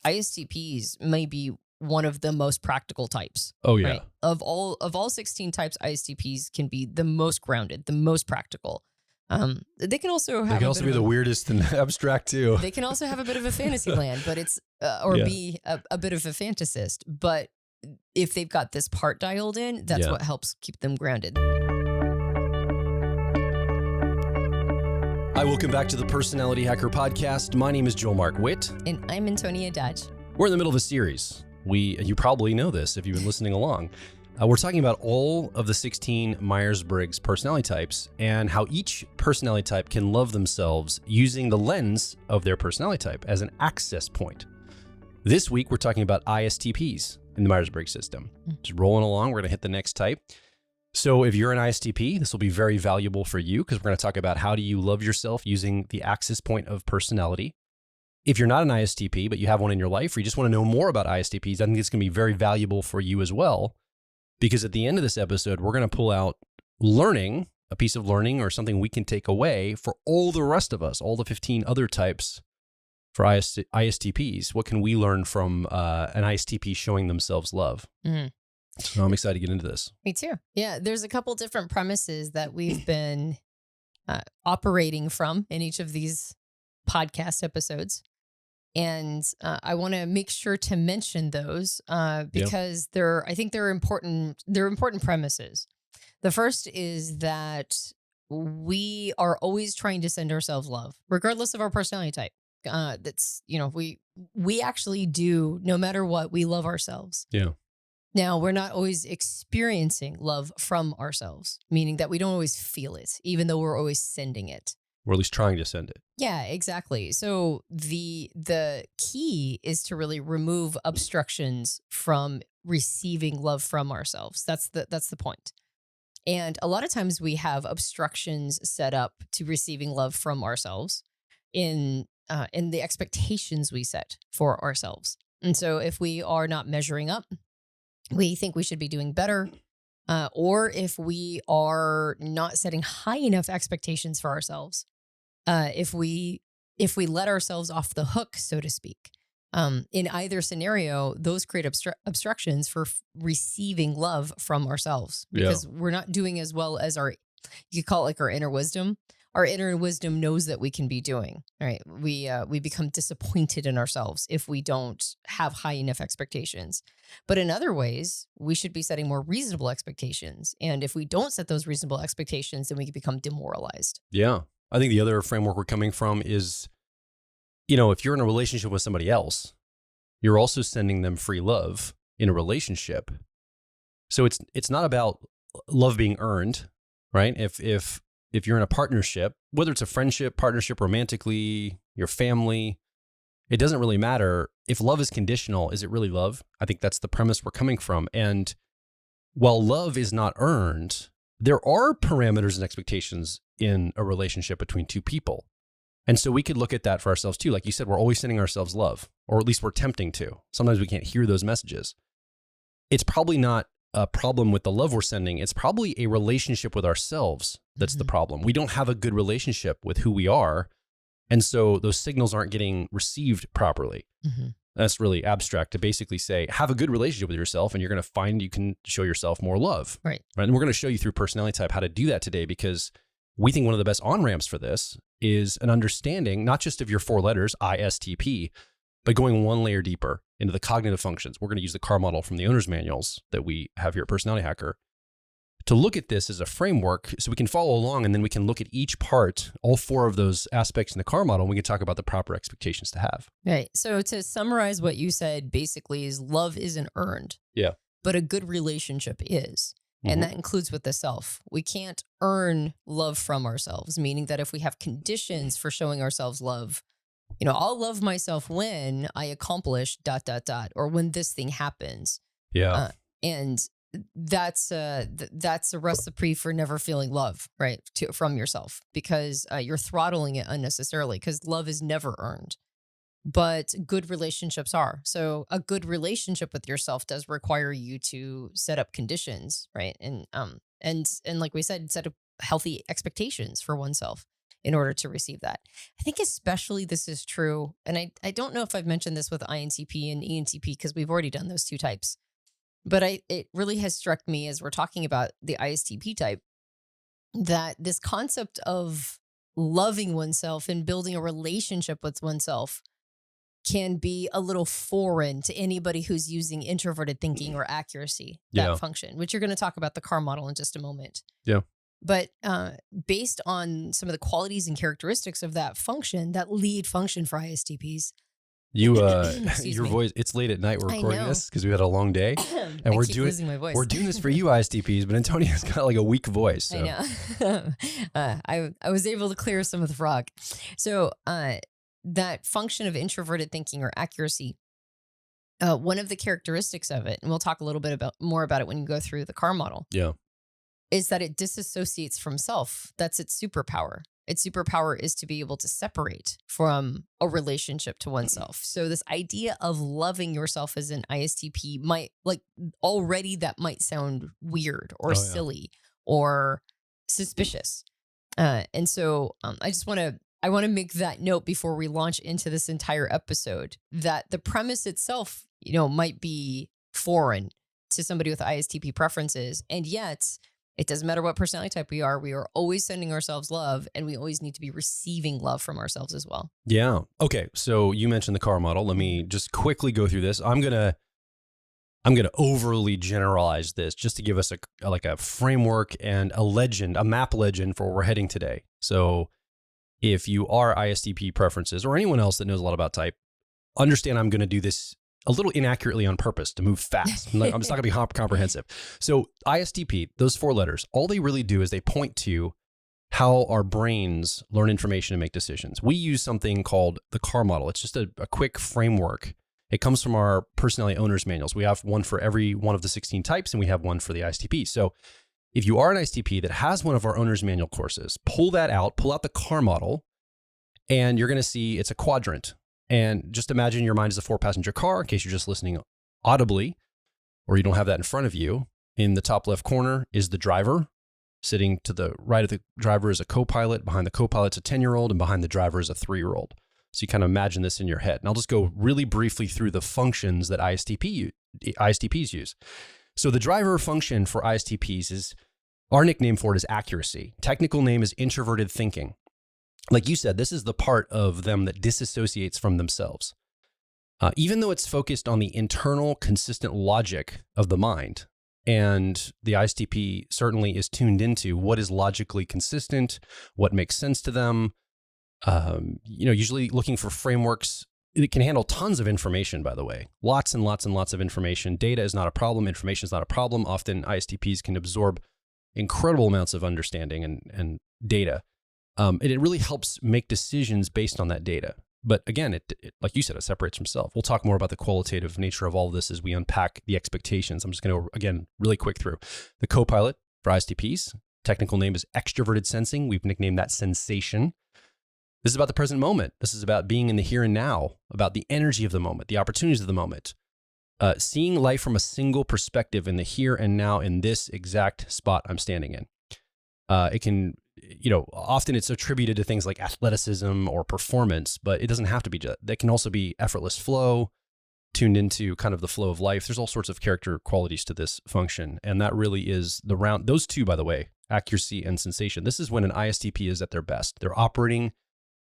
ISTPs may be one of the most practical types. Oh yeah. Right? Of all 16 types, ISTPs can be the most grounded, the most practical. They can also have be the weirdest and abstract too. They can also have a bit of a fantasy land, but it's be a bit of a fantasist. But if they've got this part dialed in, that's what helps keep them grounded. Hi, welcome back to the Personality Hacker Podcast. My name is Joel Mark Witt. And I'm Antonia. We're in the middle of a series. You probably know this if you've been listening along. We're talking about all of the 16 Myers-Briggs personality types and how each personality type can love themselves using the lens of their personality type as an access point. This week, we're talking about ISTPs in the Myers-Briggs system. Just rolling along, we're going to hit the next type. So if you're an ISTP, this will be very valuable for you because we're going to talk about how do you love yourself using the access point of personality. If you're not an ISTP, but you have one in your life, or you just want to know more about ISTPs, I think it's going to be very valuable for you as well. Because at the end of this episode, we're going to pull out learning, a piece of learning or something we can take away for all the rest of us, all the 15 other types for ISTPs. What can we learn from an ISTP showing themselves love? Mm-hmm. So I'm excited to get into this. Me too. Yeah, there's a couple different premises that we've been operating from in each of these podcast episodes. And I want to make sure to mention those because I think they're important. They're important premises. The first is that we are always trying to send ourselves love, regardless of our personality type. We actually do, no matter what, we love ourselves. Yeah. Now, we're not always experiencing love from ourselves, meaning that we don't always feel it, even though we're always sending it. Or at least trying to send it. Yeah, exactly. So the key is to really remove obstructions from receiving love from ourselves. That's the point. And a lot of times we have obstructions set up to receiving love from ourselves in the expectations we set for ourselves. And so if we are not measuring up, we think we should be doing better, or if we are not setting high enough expectations for ourselves, if we let ourselves off the hook, so to speak, in either scenario, those create obstructions for receiving love from ourselves because we're not doing as well as you could call it like our inner wisdom. Our inner wisdom knows that we can be doing. All right, we become disappointed in ourselves if we don't have high enough expectations. But in other ways, we should be setting more reasonable expectations. And if we don't set those reasonable expectations, then we can become demoralized. Yeah. I think the other framework we're coming from is, if you're in a relationship with somebody else, you're also sending them free love in a relationship. So it's not about love being earned, right? If you're in a partnership, whether it's a friendship, partnership, romantically, your family, it doesn't really matter. If love is conditional, is it really love? I think that's the premise we're coming from. And while love is not earned, there are parameters and expectations in a relationship between two people. And so we could look at that for ourselves too. Like you said, we're always sending ourselves love, or at least we're attempting to. Sometimes we can't hear those messages. It's probably not a problem with the love we're sending. It's probably a relationship with ourselves that's the problem. We don't have a good relationship with who we are. And so those signals aren't getting received properly. Mm-hmm. That's really abstract to basically say, have a good relationship with yourself and you're going to find you can show yourself more love. Right. And we're going to show you through personality type how to do that today, because we think one of the best on-ramps for this is an understanding, not just of your 4 letters, ISTP, but going one layer deeper into the cognitive functions. We're going to use the CAR model from the owner's manuals that we have here at Personality Hacker to look at this as a framework so we can follow along, and then we can look at each part, all 4 of those aspects in the CAR model, and we can talk about the proper expectations to have. Right. So to summarize what you said basically is love isn't earned. Yeah. But a good relationship is. And that includes with the self. We can't earn love from ourselves, meaning that if we have conditions for showing ourselves love, I'll love myself when I accomplish ... or when this thing happens. Yeah. And that's a recipe for never feeling love, right? From yourself, because you're throttling it unnecessarily, because love is never earned. But good relationships are. So a good relationship with yourself does require you to set up conditions, right? And like we said, set up healthy expectations for oneself. in order to receive that. I think especially this is true. And I don't know if I've mentioned this with INTP and ENTP because we've already done those two types. But it really has struck me as we're talking about the ISTP type that this concept of loving oneself and building a relationship with oneself can be a little foreign to anybody who's using introverted thinking or accuracy, that function, which you're going to talk about the CAR model in just a moment. Yeah. But based on some of the qualities and characteristics of that function, that lead function for ISTPs. You, your voice, it's late at night. We're recording this because we had a long day and we're doing this for you ISTPs, but Antonia's got like a weak voice. So. I know. I was able to clear some of the frog. So that function of introverted thinking or accuracy, one of the characteristics of it, and we'll talk a little bit more about it when you go through the CAR model. Yeah. Is that it disassociates from self. That's its superpower. Its superpower is to be able to separate from a relationship to oneself. So this idea of loving yourself as an ISTP might that might sound weird or silly or suspicious. And so I want to make that note before we launch into this entire episode that the premise itself, might be foreign to somebody with ISTP preferences. And yet it doesn't matter what personality type we are always sending ourselves love, and we always need to be receiving love from ourselves as well. Yeah. Okay. So you mentioned the CAR model. Let me just quickly go through this. I'm gonna overly generalize this just to give us a framework and a map legend for where we're heading today. So if you are ISTP preferences or anyone else that knows a lot about type, understand I'm going to do this a little inaccurately on purpose to move fast. I'm just not going to be comprehensive. So ISTP, those 4 letters, all they really do is they point to how our brains learn information and make decisions. We use something called the CAR model. It's just a quick framework. It comes from our personality owner's manuals. We have one for every one of the 16 types, and we have one for the ISTP. So if you are an ISTP that has one of our owner's manual courses, pull out the CAR model, and you're going to see it's a quadrant. And just imagine your mind is a 4-passenger car, in case you're just listening audibly, or you don't have that in front of you. In the top left corner is the driver. Sitting to the right of the driver is a co-pilot. Behind the co-pilot's a 10-year-old, and behind the driver is a 3-year-old. So you kind of imagine this in your head. And I'll just go really briefly through the functions that ISTPs use. So the driver function for ISTPs is, our nickname for it is accuracy. Technical name is introverted thinking. Like you said, this is the part of them that disassociates from themselves. Even though it's focused on the internal, consistent logic of the mind, and the ISTP certainly is tuned into what is logically consistent, what makes sense to them, usually looking for frameworks. It can handle tons of information, by the way, lots and lots and lots of information. Data is not a problem. Information is not a problem. Often ISTPs can absorb incredible amounts of understanding and data. And it really helps make decisions based on that data. But again, it like you said, it separates from self. We'll talk more about the qualitative nature of all of this as we unpack the expectations. I'm just going to, again, really quick through. The co-pilot for ISTPs, technical name is extroverted sensing. We've nicknamed that sensation. This is about the present moment. This is about being in the here and now, about the energy of the moment, the opportunities of the moment. Seeing life from a single perspective in the here and now in this exact spot I'm standing in. It can, often it's attributed to things like athleticism or performance, but it doesn't have to be. That can also be effortless flow, tuned into kind of the flow of life. There's all sorts of character qualities to this function. And that really is those two, by the way, accuracy and sensation. This is when an ISTP is at their best. They're operating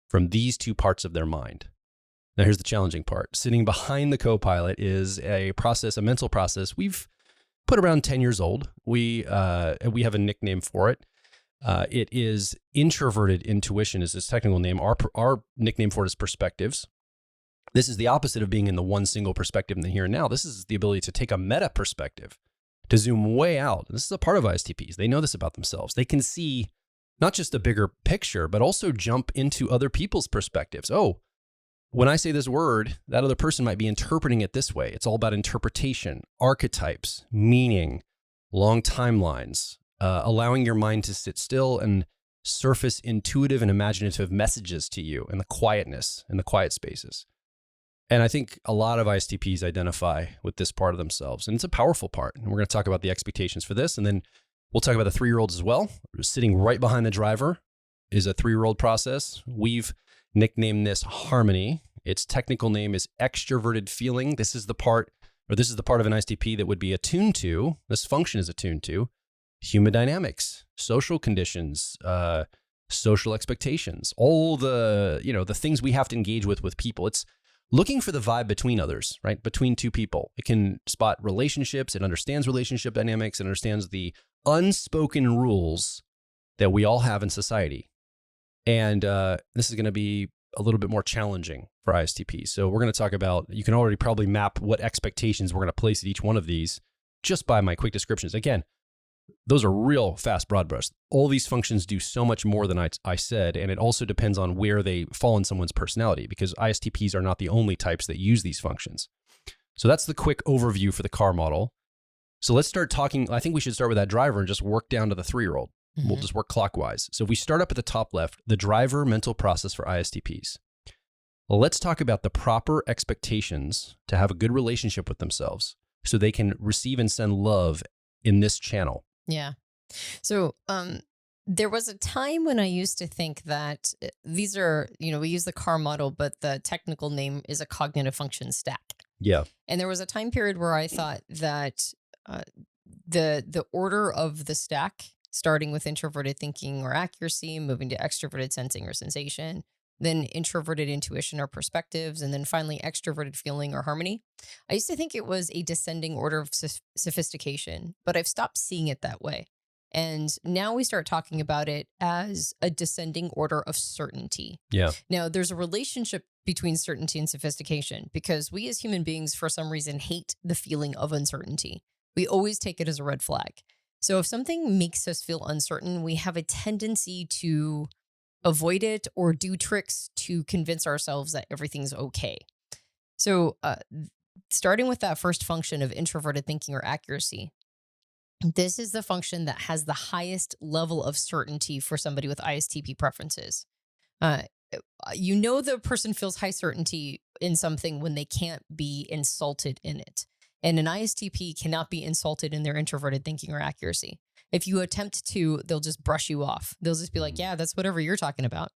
from these two parts of their mind. Now, here's the challenging part. Sitting behind the co-pilot is a mental process. We've put around 10 years old. We have a nickname for it. It is introverted intuition is its technical name. Our nickname for it is perspectives. This is the opposite of being in the one single perspective in the here and now. This is the ability to take a meta perspective, to zoom way out. This is a part of ISTPs. They know this about themselves. They can see not just a bigger picture, but also jump into other people's perspectives. Oh, when I say this word, that other person might be interpreting it this way. It's all about interpretation, archetypes, meaning, long timelines, allowing your mind to sit still and surface intuitive and imaginative messages to you in the quietness, in the quiet spaces. And I think a lot of ISTPs identify with this part of themselves, and it's a powerful part. And we're going to talk about the expectations for this, and then we'll talk about the 3-year-olds as well, sitting right behind the driver. is a 3-year-old process. We've nicknamed this harmony. Its technical name is extroverted feeling. This is the part of an ISTP that would be attuned to, this function is attuned to, human dynamics, social conditions, social expectations, all the, the things we have to engage with people. It's looking for the vibe between others, right? Between two people. It can spot relationships. It understands relationship dynamics. It understands the unspoken rules that we all have in society. And this is going to be a little bit more challenging for ISTPs. So we're going to talk about, you can already probably map what expectations we're going to place at each one of these just by my quick descriptions. Again, those are real fast broad brush. All these functions do so much more than I said, and it also depends on where they fall in someone's personality, because ISTPs are not the only types that use these functions. So that's the quick overview for the car model. So let's start talking. I think we should start with that driver and just work down to the 3-year-old. Mm-hmm. We'll just work clockwise. So if we start up at the top left, the driver mental process for ISTPs. Well, let's talk about the proper expectations to have a good relationship with themselves so they can receive and send love in this channel. Yeah. So there was a time when I used to think that these are, we use the car model, but the technical name is a cognitive function stack. Yeah. And there was a time period where I thought that the order of the stack, starting with introverted thinking or accuracy, moving to extroverted sensing or sensation, then introverted intuition or perspectives, and then finally extroverted feeling or harmony. I used to think it was a descending order of sophistication, but I've stopped seeing it that way. And now we start talking about it as a descending order of certainty. Yeah. Now, there's a relationship between certainty and sophistication because we as human beings, for some reason, hate the feeling of uncertainty. We always take it as a red flag. So if something makes us feel uncertain, we have a tendency to avoid it or do tricks to convince ourselves that everything's okay. So starting with that first function of introverted thinking or accuracy, this is the function that has the highest level of certainty for somebody with ISTP preferences. The person feels high certainty in something when they can't be insulted in it. And an ISTP cannot be insulted in their introverted thinking or accuracy. If you attempt to, they'll just brush you off. They'll just be like, yeah, that's whatever you're talking about.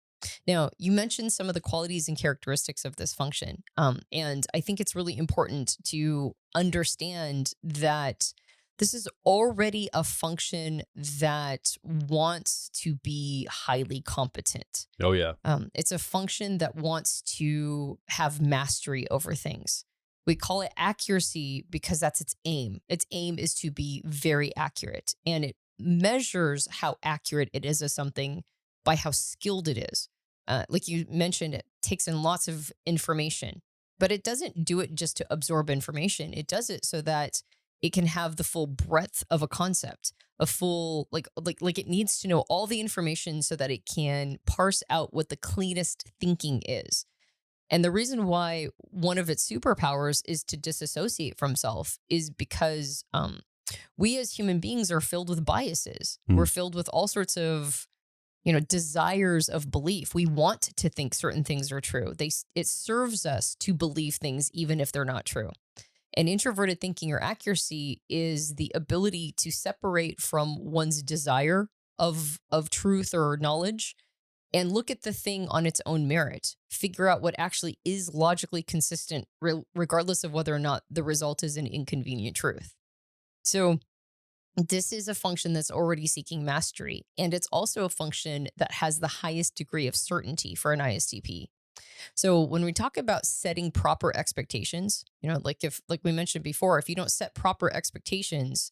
Now, you mentioned some of the qualities and characteristics of this function. And I think it's really important to understand that this is already a function that wants to be highly competent. Oh, yeah. It's a function that wants to have mastery over things. We call it accuracy because that's its aim. Its aim is to be very accurate, and it measures how accurate it is as something by how skilled it is. Like you mentioned, it takes in lots of information, but it doesn't do it just to absorb information. It does it so that it can have the full breadth of a concept, a full, like it needs to know all the information so that it can parse out what the cleanest thinking is. And the reason why one of its superpowers is to disassociate from self is because we as human beings are filled with biases. We're filled with all sorts of, desires of belief. We want to think certain things are true. It serves us to believe things even if they're not true. And introverted thinking or accuracy is the ability to separate from one's desire of truth or knowledge and look at the thing on its own merit, figure out what actually is logically consistent, regardless of whether or not the result is an inconvenient truth. So this is a function that's already seeking mastery, and it's also a function that has the highest degree of certainty for an ISTP. So when we talk about setting proper expectations, like we mentioned before, if you don't set proper expectations,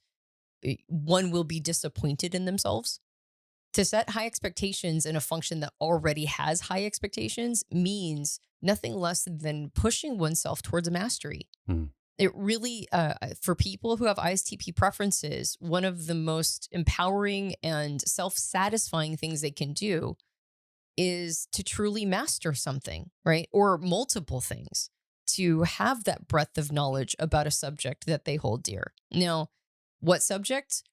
one will be disappointed in themselves. To set high expectations in a function that already has high expectations means nothing less than pushing oneself towards mastery. It really, for people who have ISTP preferences, one of the most empowering and self-satisfying things they can do is to truly master something, right? Or multiple things, to have that breadth of knowledge about a subject that they hold dear. Now, what subject?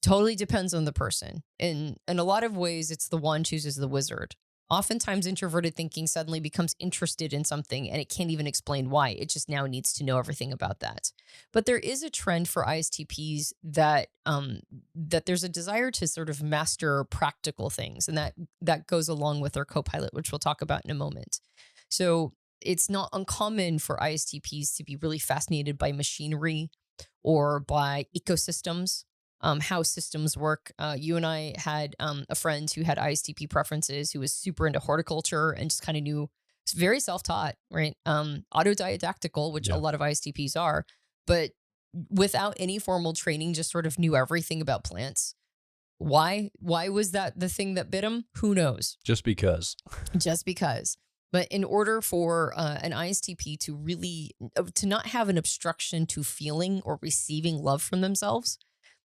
Totally depends on the person. In a lot of ways, it's the wand chooses the wizard. Oftentimes, introverted thinking suddenly becomes interested in something and it can't even explain why. It just now needs to know everything about that. But there is a trend for ISTPs that there's a desire to sort of master practical things, and that goes along with their co-pilot, which we'll talk about in a moment. So it's not uncommon for ISTPs to be really fascinated by machinery or by ecosystems, how systems work. You and I had a friend who had ISTP preferences, who was super into horticulture and just kind of knew, it's very self-taught, right? Autodidactical, which a Yeah. lot of ISTPs are, but without any formal training, just sort of knew everything about plants. Why? Why was that the thing that bit him? Who knows? Just because. Just because. But in order for an ISTP to really to not have an obstruction to feeling or receiving love from themselves,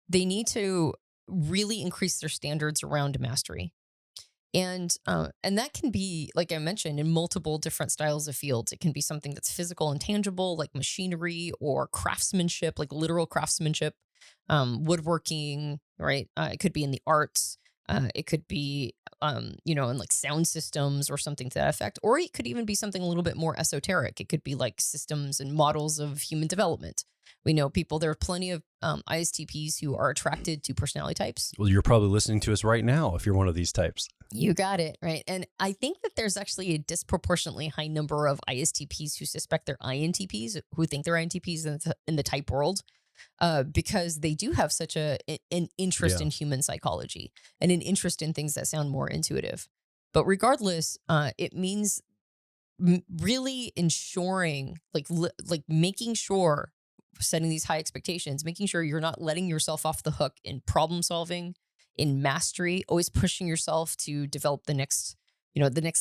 they need to really increase their standards around mastery. And that can be, like I mentioned, in multiple different styles of fields. It can be something that's physical and tangible, like machinery, or craftsmanship, like literal craftsmanship, woodworking, right? It could be in the arts. It could be, in like sound systems or something to that effect. Or it could even be something a little bit more esoteric. It could be like systems and models of human development. We know people, there are plenty of ISTPs who are attracted to personality types. Well, you're probably listening to us right now if you're one of these types. You got it, right? And I think that there's actually a disproportionately high number of ISTPs who suspect they're INTPs, who think they're INTPs in the type world, because they do have such an interest in human psychology and an interest in things that sound more intuitive. But regardless, it means really ensuring, like making sure, setting these high expectations, making sure you're not letting yourself off the hook in problem solving, in mastery, always pushing yourself to develop the next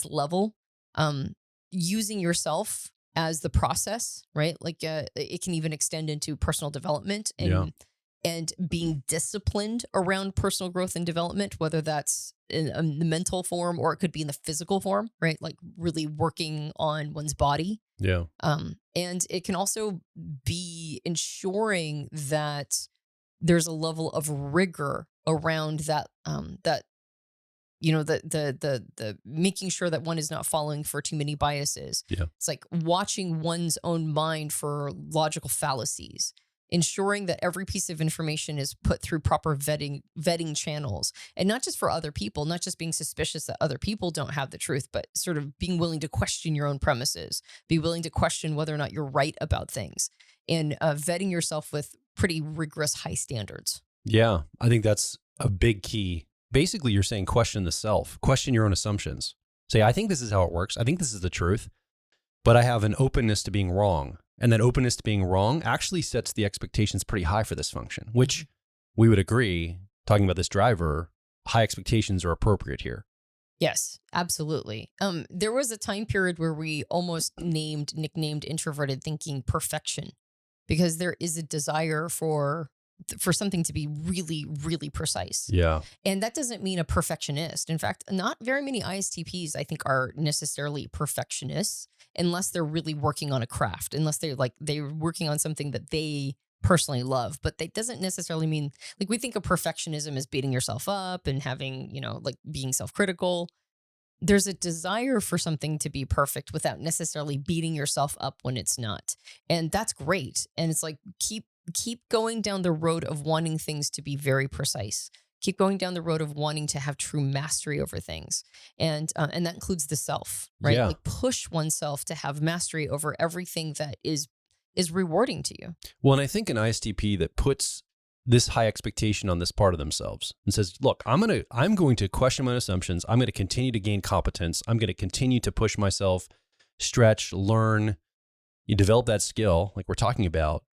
level, using yourself as the process, right? Like it can even extend into personal development and being disciplined around personal growth and development, whether that's in the mental form or it could be in the physical form, right? Like really working on one's body. Yeah. And it can also be ensuring that there's a level of rigor around that, the making sure that one is not falling for too many biases. Yeah. It's like watching one's own mind for logical fallacies, ensuring that every piece of information is put through proper vetting channels, and not just for other people, not just being suspicious that other people don't have the truth, but sort of being willing to question your own premises, be willing to question whether or not you're right about things, and vetting yourself with pretty rigorous high standards. Yeah. I think that's a big key. Basically, you're saying question the self, question your own assumptions. Say, I think this is how it works. I think this is the truth, but I have an openness to being wrong. And that openness to being wrong actually sets the expectations pretty high for this function, which we would agree, talking about this driver, high expectations are appropriate here. Yes, absolutely. There was a time period where we almost nicknamed introverted thinking perfection, because there is a desire for something to be really, really precise. Yeah. And that doesn't mean a perfectionist. In fact, not very many ISTPs, I think, are necessarily perfectionists unless they're really working on a craft, unless they're working on something that they personally love. But that doesn't necessarily mean, like, we think of perfectionism as beating yourself up and having, like being self-critical. There's a desire for something to be perfect without necessarily beating yourself up when it's not. And that's great. And it's like, keep going down the road of wanting things to be very precise. Keep going down the road of wanting to have true mastery over things. And that includes the self, right? Yeah. Like push oneself to have mastery over everything that is rewarding to you. Well, and I think an ISTP that puts this high expectation on this part of themselves and says, look, I'm going to question my assumptions. I'm going to continue to gain competence. I'm going to continue to push myself, stretch, learn, you develop that skill like we're talking about.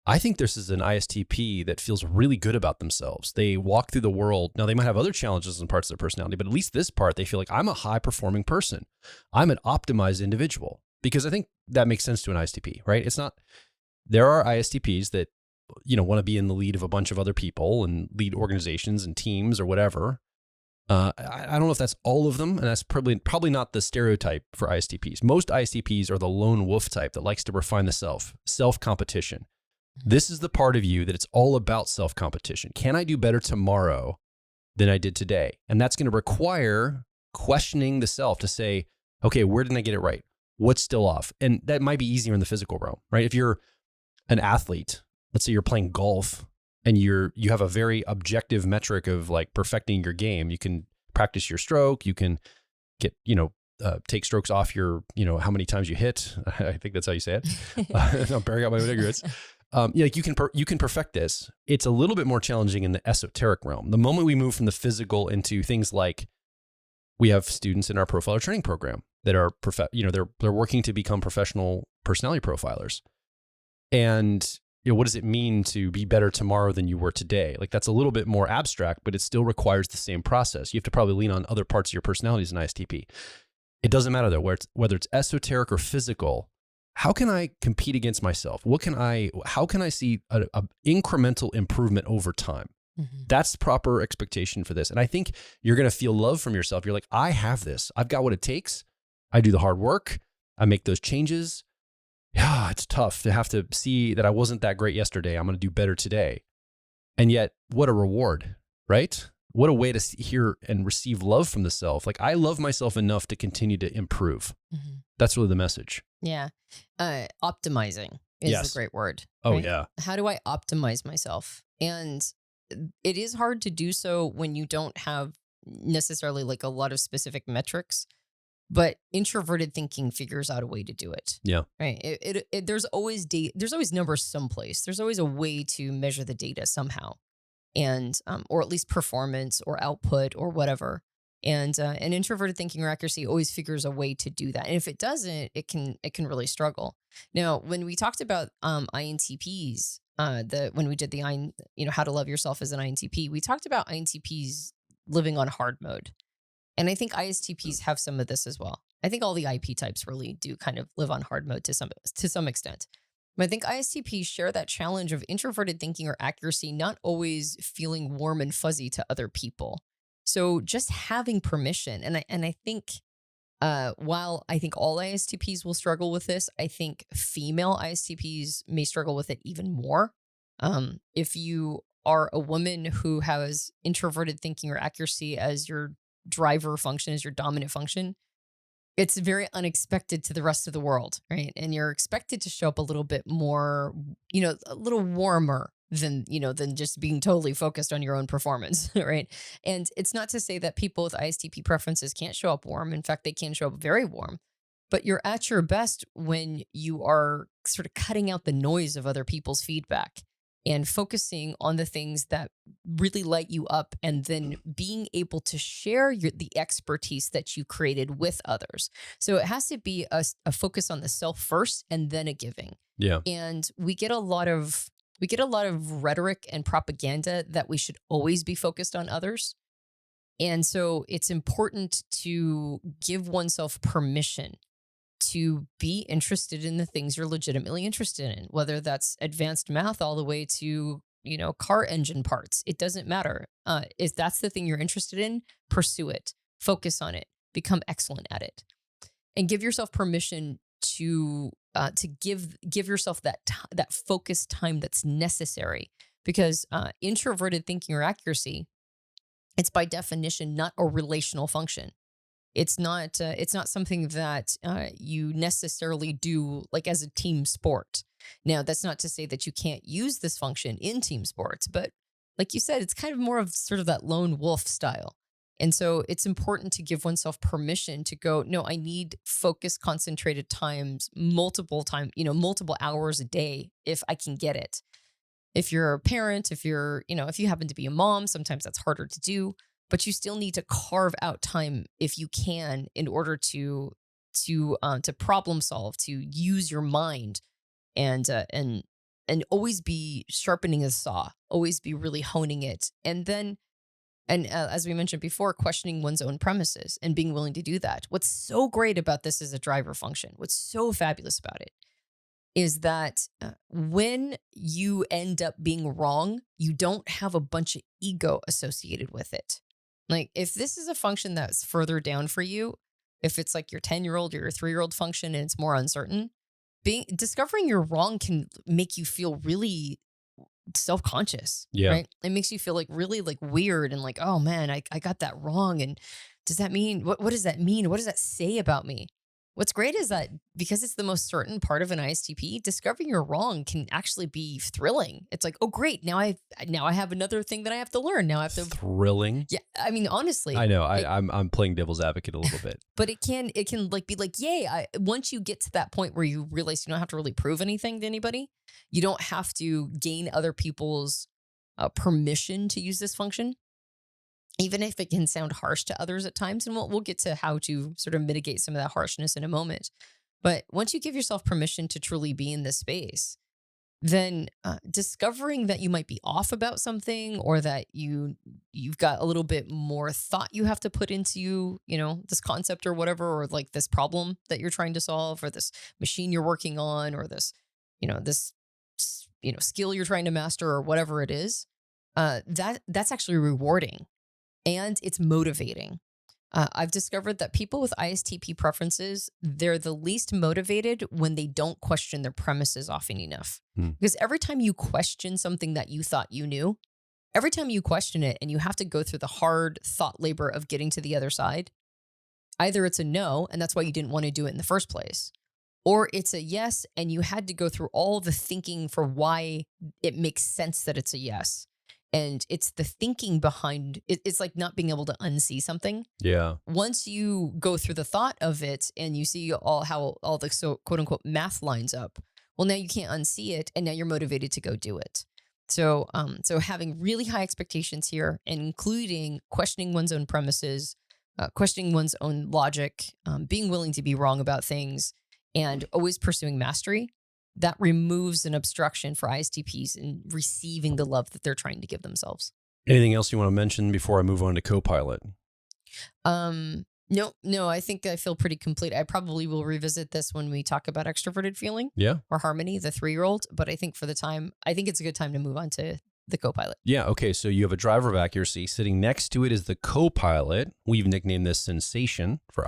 I think this is an ISTP that feels really good about themselves. They walk through the world. Now, they might have other challenges in parts of their personality, but at least this part, they feel like I'm a high-performing person. I'm an optimized individual, because I think that makes sense to an ISTP, right? It's not, there are ISTPs that, want to be in the lead of a bunch of other people and lead organizations and teams or whatever. I don't know if that's all of them, and that's probably not the stereotype for ISTPs. Most ISTPs are the lone wolf type that likes to refine the self-competition. This is the part of you that it's all about self-competition. Can I do better tomorrow than I did today? And that's going to require questioning the self to say, okay, where didn't I get it right? What's still off? And that might be easier in the physical realm, right? If you're an athlete, let's say you're playing golf and you have a very objective metric of like perfecting your game. You can practice your stroke. You can get, take strokes off your, how many times you hit. I think that's how you say it. I'm bearing out my ignorance. Like you can perfect this. It's a little bit more challenging in the esoteric realm. The moment we move from the physical into things like we have students in our profiler training program that are they're working to become professional personality profilers. And what does it mean to be better tomorrow than you were today? Like that's a little bit more abstract, but it still requires the same process. You have to probably lean on other parts of your personality as an ISTP. It doesn't matter though, whether it's esoteric or physical. How can I compete against myself? How can I see a incremental improvement over time? Mm-hmm. That's the proper expectation for this. And I think you're going to feel love from yourself. You're like, I have this. I've got what it takes. I do the hard work. I make those changes. Yeah, it's tough to have to see that I wasn't that great yesterday. I'm going to do better today. And yet, what a reward, right? What a way to hear and receive love from the self. Like, I love myself enough to continue to improve. Mm-hmm. That's really the message. Yeah. Optimizing is the great word. Oh, right? yeah. How do I optimize myself? And it is hard to do so when you don't have necessarily like a lot of specific metrics. But introverted thinking figures out a way to do it. Yeah. Right. There's always there's always numbers someplace. There's always a way to measure the data somehow, and or at least performance or output or whatever. And introverted thinking or accuracy always figures a way to do that. And if it doesn't, it can really struggle. Now, when we talked about INTPs, when we did the how to love yourself as an INTP, we talked about INTPs living on hard mode. And I think ISTPs have some of this as well. I think all the IP types really do kind of live on hard mode to some extent. But I think ISTPs share that challenge of introverted thinking or accuracy not always feeling warm and fuzzy to other people. So just having permission, and I think while I think all ISTPs will struggle with this, I think female ISTPs may struggle with it even more. If you are a woman who has introverted thinking or accuracy as your driver function, as your dominant function, it's very unexpected to the rest of the world, right? And you're expected to show up a little bit more, a little warmer than just being totally focused on your own performance, right? And it's not to say that people with ISTP preferences can't show up warm. In fact, they can show up very warm, but you're at your best when you are sort of cutting out the noise of other people's feedback and focusing on the things that really light you up, and then being able to share the expertise that you created with others. So it has to be a focus on the self first, and then a giving. Yeah. And we get a lot of rhetoric and propaganda that we should always be focused on others. And so it's important to give oneself permission to be interested in the things you're legitimately interested in, whether that's advanced math all the way to, car engine parts. It doesn't matter. If that's the thing you're interested in, pursue it, focus on it, become excellent at it, and give yourself permission to give yourself that focused time that's necessary, because introverted thinking or accuracy, it's by definition not a relational function. It's not something that you necessarily do like as a team sport. Now, that's not to say that you can't use this function in team sports, but like you said, it's kind of more of sort of that lone wolf style. And so it's important to give oneself permission to go, no, I need focused, concentrated times, multiple hours a day if I can get it. If you're a parent, if you happen to be a mom, sometimes that's harder to do. But you still need to carve out time if you can in order to problem solve, to use your mind, and always be sharpening a saw, always be really honing it, and as we mentioned before, questioning one's own premises and being willing to do that. What's so great about this as a driver function, what's so fabulous about it, is that when you end up being wrong, you don't have a bunch of ego associated with it. Like, if this is a function that's further down for you, if it's like your 10-year-old or your 3-year-old function and it's more uncertain, discovering you're wrong can make you feel really self-conscious. Yeah. Right? It makes you feel like really like weird and like, oh man, I got that wrong. And does that mean, what does that mean? What does that say about me? What's great is that because it's the most certain part of an ISTP, discovering you're wrong can actually be thrilling. It's like, oh great, now I have another thing that I have to learn. Now I have to. Thrilling. Yeah, I mean honestly, I know. it, I'm playing devil's advocate a little bit. but it can like be like, yay! Once you get to that point where you realize you don't have to really prove anything to anybody, you don't have to gain other people's permission to use this function, even if it can sound harsh to others at times. And we'll get to how to sort of mitigate some of that harshness in a moment. But once you give yourself permission to truly be in this space, then discovering that you might be off about something, or that you've got a little bit more thought you have to put into this concept or whatever, or like this problem that you're trying to solve, or this machine you're working on, or this skill you're trying to master, or whatever it is, that's actually rewarding and it's motivating. I've discovered that people with ISTP preferences, they're the least motivated when they don't question their premises often enough. Hmm. Because every time you question something that you thought you knew, every time you question it and you have to go through the hard thought labor of getting to the other side, either it's a no, and that's why you didn't want to do it in the first place, or it's a yes, and you had to go through all the thinking for why it makes sense that it's a yes. And it's the thinking behind it. It's like not being able to unsee something. Yeah. Once you go through the thought of it and you see how all the quote unquote math lines up, well, now you can't unsee it, and now you're motivated to go do it. So having really high expectations here, and including questioning one's own premises, questioning one's own logic, being willing to be wrong about things, and always pursuing mastery, that removes an obstruction for ISTPs in receiving the love that they're trying to give themselves. Anything else you want to mention before I move on to Copilot? No, I think I feel pretty complete. I probably will revisit this when we talk about extroverted feeling, Yeah. or Harmony, the 3-year-old. But I think for the time, I think it's a good time to move on to the Copilot. Yeah. Okay. So you have a driver of accuracy. Sitting next to it is the Copilot. We've nicknamed this sensation for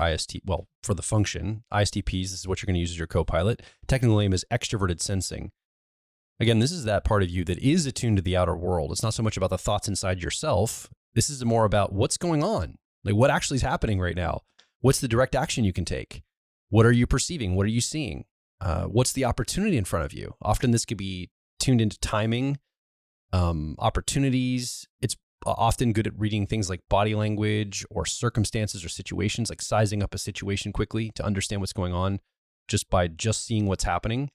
for the function. ISTPs, this is what you're going to use as your Copilot. Technical name is extroverted sensing. Again, this is that part of you that is attuned to the outer world. It's not so much about the thoughts inside yourself. This is more about what's going on. Like, what actually is happening right now? What's the direct action you can take? What are you perceiving? What are you seeing? What's the opportunity in front of you? Often this could be tuned into timing, opportunities. It's often good at reading things like body language or circumstances or situations, like sizing up a situation quickly to understand what's going on just by seeing what's happening.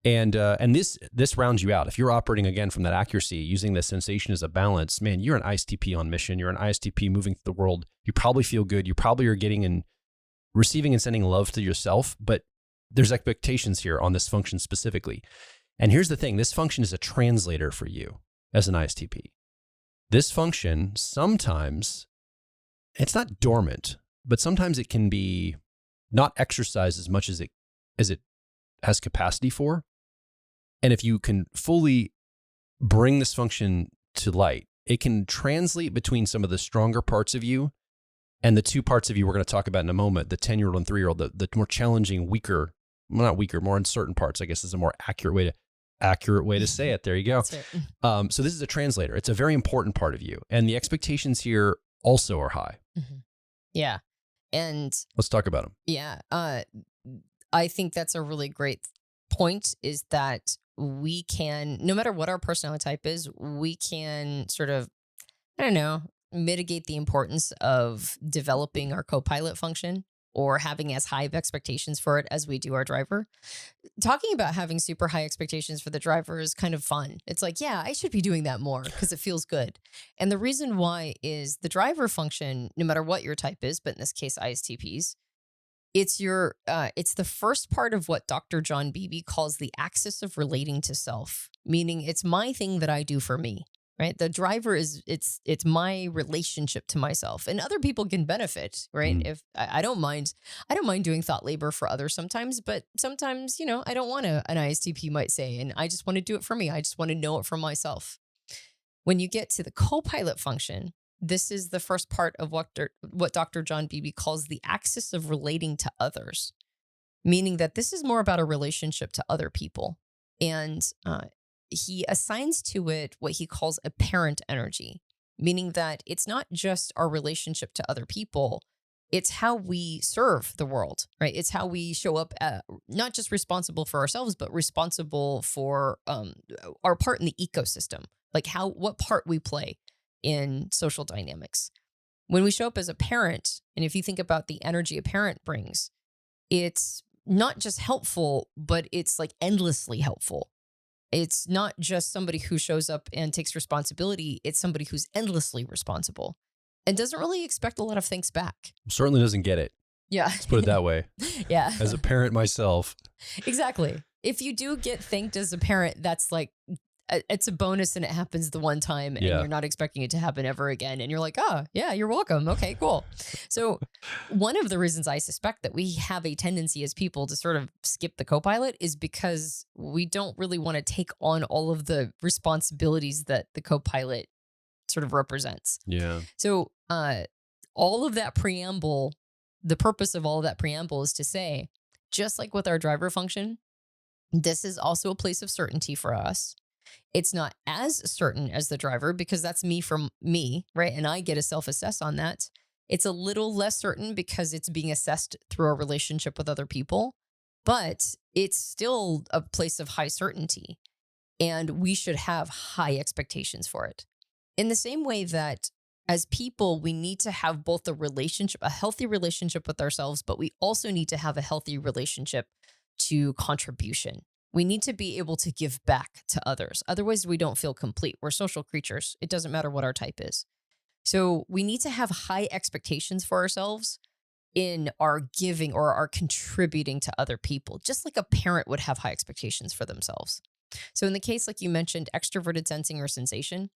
And this rounds you out. If you're operating again from that accuracy, using the sensation as a balance, man, you're an ISTP on mission. You're an ISTP moving through the world. You probably feel good. You probably are getting and receiving and sending love to yourself, but there's expectations here on this function specifically. And here's the thing, this function is a translator for you as an ISTP. This function, sometimes, it's not dormant, but sometimes it can be not exercised as much as it has capacity for. And if you can fully bring this function to light, it can translate between some of the stronger parts of you and the two parts of you we're going to talk about in a moment, the 10-year-old and 3-year-old, the more challenging, more uncertain parts, I guess is a more accurate way to say it. There you go. So this is a translator. It's a very important part of you. And the expectations here also are high. Mm-hmm. Yeah. And let's talk about them. Yeah. I think that's a really great point, is that we can, no matter what our personality type is, we can sort of, mitigate the importance of developing our Copilot function, or having as high of expectations for it as we do our driver. Talking about having super high expectations for the driver is kind of fun. It's like, yeah, I should be doing that more because it feels good. And the reason why is the driver function, no matter what your type is, but in this case, ISTPs, it's the first part of what Dr. John Beebe calls the axis of relating to self, meaning it's my thing that I do for me. Right. The driver is it's my relationship to myself, and other people can benefit. Right. If I don't mind doing thought labor for others sometimes, but sometimes, I don't want to, an ISTP might say, and I just want to do it for me. I just want to know it for myself. When you get to the Copilot function, this is the first part of what Dr. John Beebe calls the axis of relating to others, meaning that this is more about a relationship to other people. And, he assigns to it what he calls a parent energy, meaning that it's not just our relationship to other people, It's how we serve the world, right? It's how we show up, not just responsible for ourselves, but responsible for our part in the ecosystem, like what part we play in social dynamics. When we show up as a parent, and if you think about the energy a parent brings, it's not just helpful, but it's like endlessly helpful. It's not just somebody who shows up and takes responsibility. It's somebody who's endlessly responsible and doesn't really expect a lot of things back. Certainly doesn't get it. Yeah. Let's put it that way. Yeah. As a parent myself. Exactly. If you do get thanked as a parent, that's like, it's a bonus and it happens the one time and you're not expecting it to happen ever again. And you're like, oh, yeah, you're welcome. Okay, cool. So one of the reasons I suspect that we have a tendency as people to sort of skip the co-pilot is because we don't really want to take on all of the responsibilities that the co-pilot sort of represents. Yeah. So all of that preamble, the purpose of all of that preamble is to say, just like with our driver function, this is also a place of certainty for us. It's not as certain as the driver because that's me from me, right? And I get to self-assess on that. It's a little less certain because it's being assessed through our relationship with other people, but it's still a place of high certainty. And we should have high expectations for it. In the same way that as people, we need to have both a healthy relationship with ourselves, but we also need to have a healthy relationship to contribution. We need to be able to give back to others. Otherwise, we don't feel complete. We're social creatures. It doesn't matter what our type is. So we need to have high expectations for ourselves in our giving or our contributing to other people, just like a parent would have high expectations for themselves. So in the case, like you mentioned, extroverted sensing or sensation,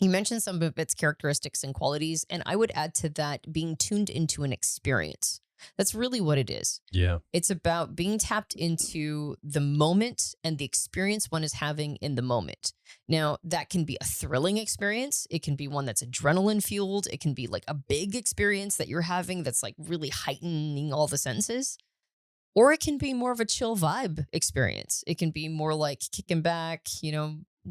you mentioned some of its characteristics and qualities, and I would add to that being tuned into an experience. That's really what it is. Yeah. It's about being tapped into the moment and the experience one is having in the moment. Now, that can be a thrilling experience. It can be one that's adrenaline fueled. It can be like a big experience that you're having that's like really heightening all the senses. Or it can be more of a chill vibe experience. It can be more like kicking back,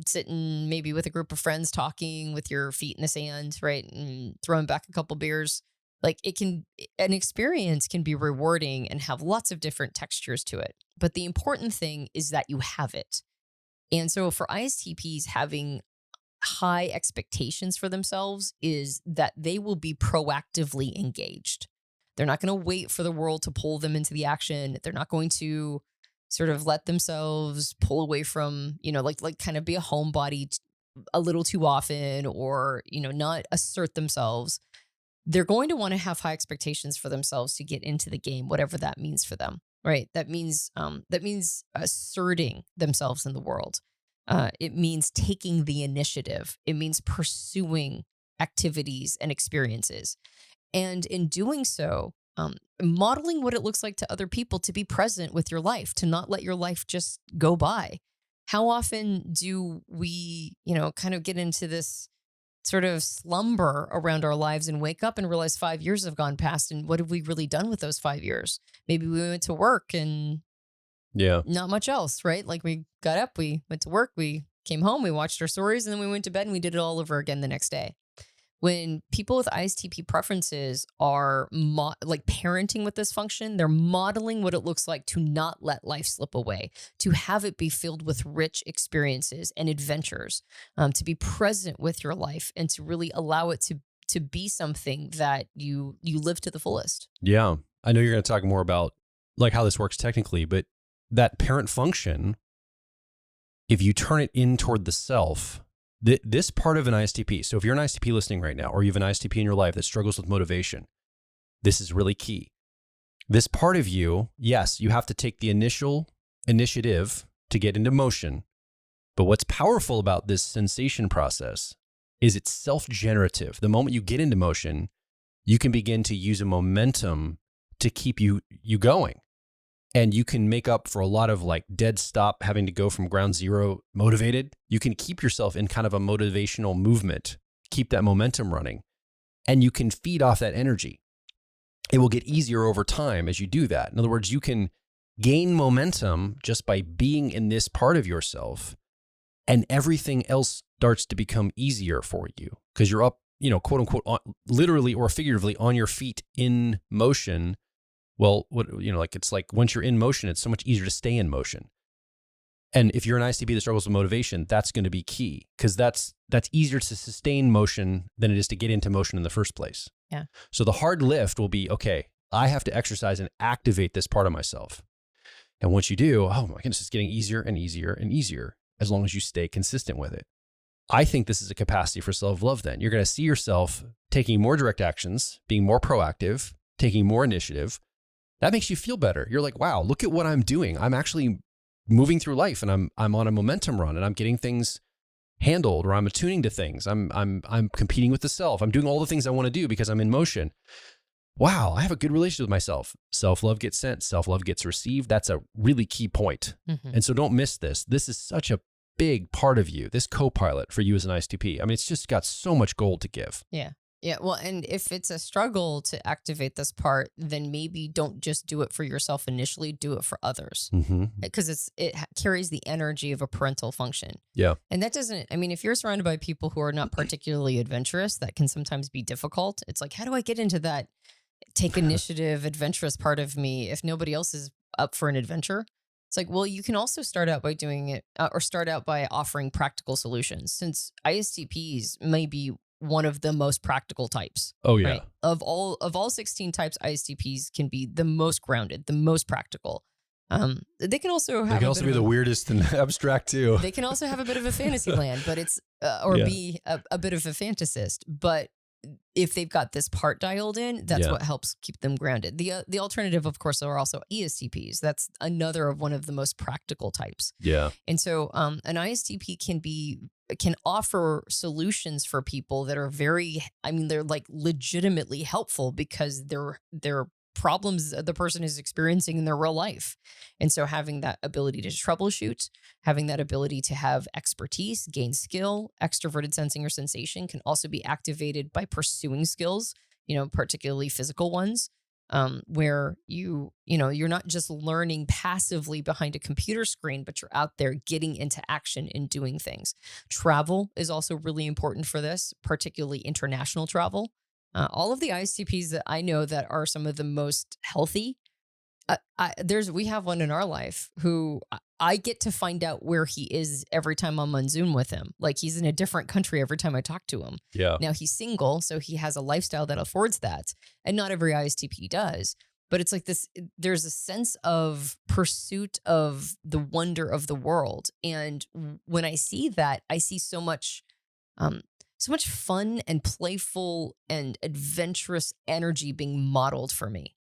sitting maybe with a group of friends talking with your feet in the sand, right? And throwing back a couple beers. Like an experience can be rewarding and have lots of different textures to it. But the important thing is that you have it. And so for ISTPs, having high expectations for themselves is that they will be proactively engaged. They're not going to wait for the world to pull them into the action. They're not going to sort of let themselves pull away from, like kind of be a homebody a little too often or, not assert themselves. They're going to want to have high expectations for themselves to get into the game, whatever that means for them, right? That means asserting themselves in the world. It means taking the initiative. It means pursuing activities and experiences. And in doing so, modeling what it looks like to other people to be present with your life, to not let your life just go by. How often do we, kind of get into this sort of slumber around our lives and wake up and realize 5 years have gone past and what have we really done with those 5 years? Maybe we went to work and not much else, right? Like we got up, we went to work, we came home, we watched our stories, and then we went to bed and we did it all over again the next day. When people with ISTP preferences are like parenting with this function, they're modeling what it looks like to not let life slip away, to have it be filled with rich experiences and adventures, to be present with your life and to really allow it to be something that you live to the fullest. Yeah. I know you're going to talk more about like how this works technically, but that parent function, if you turn it in toward the self, this part of an ISTP, so if you're an ISTP listening right now, or you have an ISTP in your life that struggles with motivation, this is really key. This part of you, yes, you have to take the initial initiative to get into motion. But what's powerful about this sensation process is it's self-generative. The moment you get into motion, you can begin to use a momentum to keep you going. And you can make up for a lot of like dead stop, having to go from ground zero motivated. You can keep yourself in kind of a motivational movement, keep that momentum running, and you can feed off that energy. It will get easier over time as you do that. In other words, you can gain momentum just by being in this part of yourself, and everything else starts to become easier for you because you're up quote unquote, literally or figuratively on your feet in motion, well, it's like once you're in motion, it's so much easier to stay in motion. And if you're an ISTP that struggles with motivation, that's going to be key, because that's easier to sustain motion than it is to get into motion in the first place. Yeah. So the hard lift will be, okay, I have to exercise and activate this part of myself. And once you do, oh my goodness, it's getting easier and easier and easier as long as you stay consistent with it. I think this is a capacity for self-love then. You're going to see yourself taking more direct actions, being more proactive, taking more initiative. That makes you feel better. You're like, wow, look at what I'm doing. I'm actually moving through life, and I'm on a momentum run, and I'm getting things handled, or I'm attuning to things. I'm competing with the self. I'm doing all the things I want to do because I'm in motion. Wow, I have a good relationship with myself. Self-love gets sent, self-love gets received. That's a really key point. And so don't miss this. This is such a big part of you, this co-pilot for you as an ISTP. I mean, it's just got so much gold to give. Yeah. Yeah. Well, and if it's a struggle to activate this part, then maybe don't just do it for yourself initially, do it for others. Because it carries the energy of a parental function. Yeah. And that doesn't, I mean, if you're surrounded by people who are not particularly adventurous, that can sometimes be difficult. It's like, how do I get into that take initiative, adventurous part of me if nobody else is up for an adventure? It's like, well, you can also start out by doing it or start out by offering practical solutions, since ISTPs may be one of the most practical types. Oh yeah. Right? Of all 16 types, ISTPs can be the most grounded, the most practical. They can also be the weirdest and abstract too. They can also have a bit of a fantasy land, but it's be a bit of a fantasist. But if they've got this part dialed in, that's what helps keep them grounded. The alternative, of course, are also ESTPs. That's another of one of the most practical types. Yeah. And so an ISTP can offer solutions for people that are they're like legitimately helpful, because they're problems the person is experiencing in their real life. And so having that ability to troubleshoot, having that ability to have expertise, gain skill, extroverted sensing or sensation can also be activated by pursuing skills, particularly physical ones, where you're not just learning passively behind a computer screen, but you're out there getting into action and doing things. Travel is also really important for this, particularly international travel. All of the ISTPs that I know that are some of the most healthy, we have one in our life who I get to find out where he is every time I'm on Zoom with him. Like, he's in a different country every time I talk to him. Yeah. Now he's single, so he has a lifestyle that affords that, and not every ISTP does. But it's like this, there's a sense of pursuit of the wonder of the world. And when I see that, I see so much fun and playful and adventurous energy being modeled for me.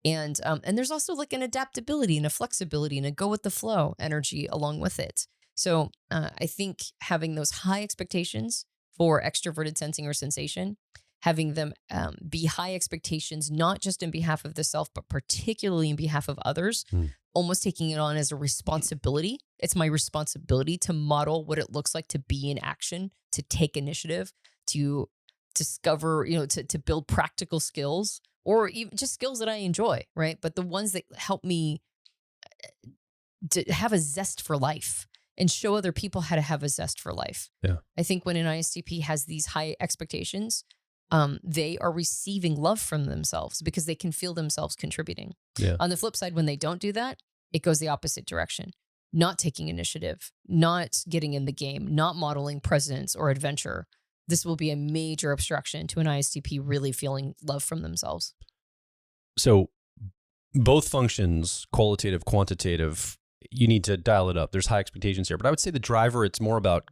And there's also like an adaptability and a flexibility and a go with the flow energy along with it. So I think having those high expectations for extroverted sensing or sensation, having them be high expectations, not just in behalf of the self, but particularly in behalf of others, almost taking it on as a responsibility. It's my responsibility to model what it looks like to be in action, to take initiative, to discover, to build practical skills, or even just skills that I enjoy, right? But the ones that help me to have a zest for life and show other people how to have a zest for life. Yeah. I think when an ISTP has these high expectations, they are receiving love from themselves because they can feel themselves contributing. Yeah. On the flip side, when they don't do that, it goes the opposite direction. Not taking initiative, not getting in the game, not modeling presence or adventure. This will be a major obstruction to an ISTP really feeling love from themselves. So both functions, qualitative, quantitative, you need to dial it up. There's high expectations here, but I would say the driver, it's more about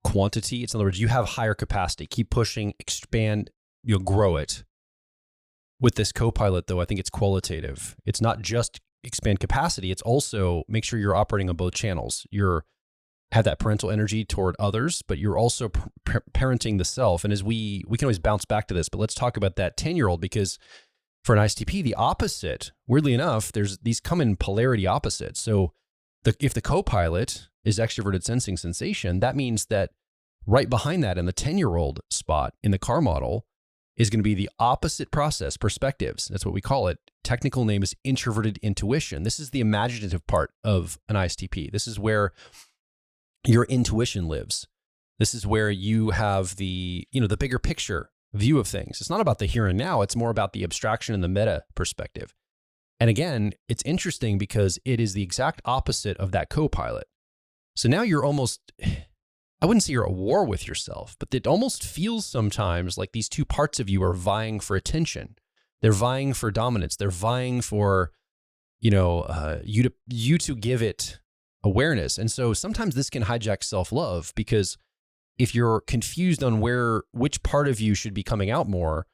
quantity. It's, in other words, you have higher capacity, keep pushing, expand, grow it. With this co-pilot though, I think it's qualitative. It's not just expand capacity. It's also make sure you're operating on both channels. Have that parental energy toward others, but you're also parenting the self. And as we can always bounce back to this, but let's talk about that 10-year-old, because for an ISTP, the opposite, weirdly enough, these come in polarity opposites. So if the co-pilot is extroverted sensing sensation, that means that right behind that in the 10-year-old spot in the car model is going to be the opposite process, perspectives. That's what we call it. Technical name is introverted intuition. This is the imaginative part of an ISTP. This is where your intuition lives. This is where you have the bigger picture view of things. It's not about the here and now. It's more about the abstraction and the meta perspective. And again, it's interesting because it is the exact opposite of that co-pilot. So now you're almost, I wouldn't say you're at war with yourself, but it almost feels sometimes like these two parts of you are vying for attention. They're vying for dominance. They're vying for, you to give it awareness. And so sometimes this can hijack self-love, because if you're confused on which part of you should be coming out more,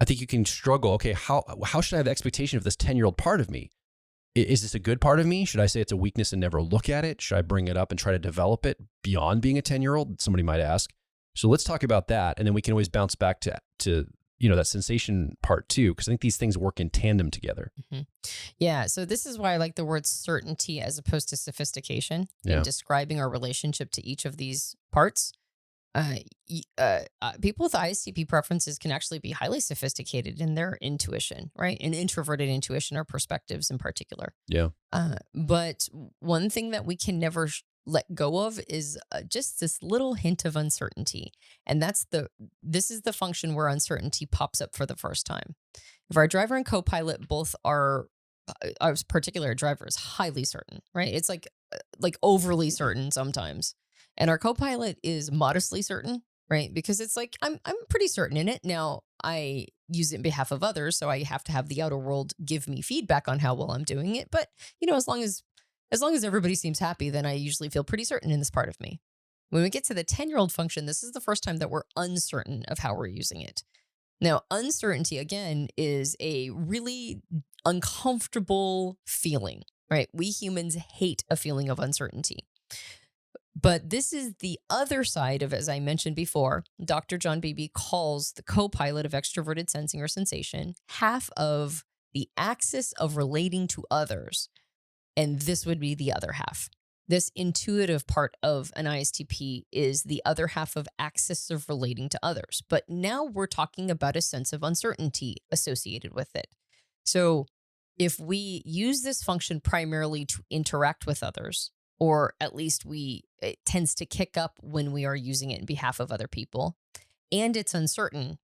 I think you can struggle. Okay, how should I have expectation of this 10-year-old part of me? Is this a good part of me? Should I say it's a weakness and never look at it? Should I bring it up and try to develop it beyond being a 10-year-old? Somebody might ask. So let's talk about that. And then we can always bounce back to that sensation part too, because I think these things work in tandem together. Mm-hmm. Yeah. So this is why I like the word certainty as opposed to sophistication in describing our relationship to each of these parts. People with ISTP preferences can actually be highly sophisticated in their intuition, right? And introverted intuition or perspectives in particular. Yeah. But one thing that we can never let go of is just this little hint of uncertainty. And this is the function where uncertainty pops up for the first time. If our driver and co-pilot both are, our particular driver is highly certain, right? It's like overly certain sometimes. And our co-pilot is modestly certain, right? Because it's like, I'm pretty certain in it. Now, I use it in behalf of others, so I have to have the outer world give me feedback on how well I'm doing it. But, as long as everybody seems happy, then I usually feel pretty certain in this part of me. When we get to the 10-year-old function, this is the first time that we're uncertain of how we're using it. Now, uncertainty, again, is a really uncomfortable feeling, right? We humans hate a feeling of uncertainty. But this is the other side of, as I mentioned before, Dr. John Beebe calls the co-pilot of extroverted sensing or sensation half of the axis of relating to others. And this would be the other half. This intuitive part of an ISTP is the other half of axis of relating to others. But now we're talking about a sense of uncertainty associated with it. So if we use this function primarily to interact with others, or at least it tends to kick up when we are using it in behalf of other people, and it's uncertain,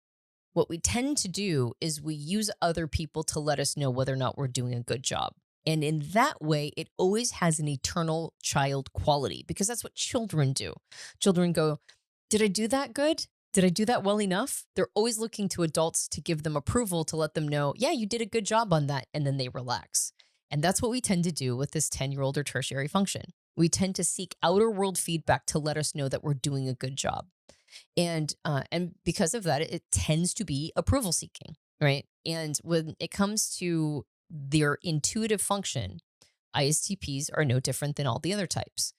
what we tend to do is we use other people to let us know whether or not we're doing a good job. And in that way, it always has an eternal child quality, because that's what children do. Children go, did I do that good? Did I do that well enough? They're always looking to adults to give them approval, to let them know, yeah, you did a good job on that. And then they relax. And that's what we tend to do with this 10-year-old or tertiary function. We tend to seek outer world feedback to let us know that we're doing a good job. And because of that, it tends to be approval seeking, right? And when it comes to their intuitive function, ISTPs are no different than all the other types.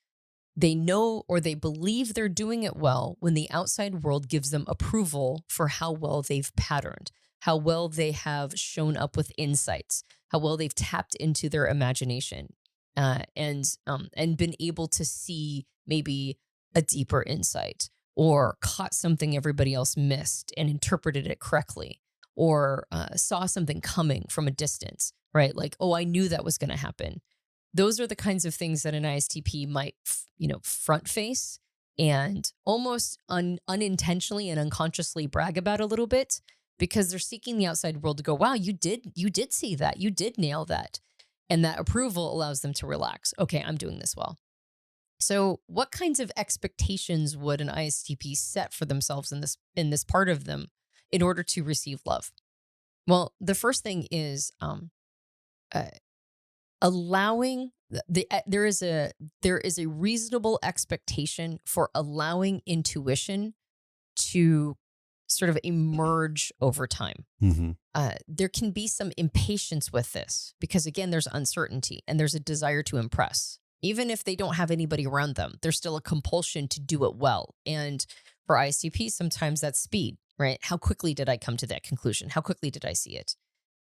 They know or they believe they're doing it well when the outside world gives them approval for how well they've patterned, how well they have shown up with insights, how well they've tapped into their imagination, and been able to see maybe a deeper insight, or caught something everybody else missed and interpreted it correctly, or saw something coming from a distance, right? Like, oh, I knew that was going to happen. Those are the kinds of things that an ISTP might, front face and almost unintentionally and unconsciously brag about a little bit, because they're seeking the outside world to go, wow, you did see that. You did nail that. And that approval allows them to relax. Okay, I'm doing this well. So what kinds of expectations would an ISTP set for themselves in this part of them in order to receive love? Well, the first thing is allowing there is a reasonable expectation for allowing intuition to sort of emerge over time. Mm-hmm. There can be some impatience with this because, again, there's uncertainty and there's a desire to impress. Even if they don't have anybody around them, there's still a compulsion to do it well. And for ISTP, sometimes that's speed, right? How quickly did I come to that conclusion? How quickly did I see it?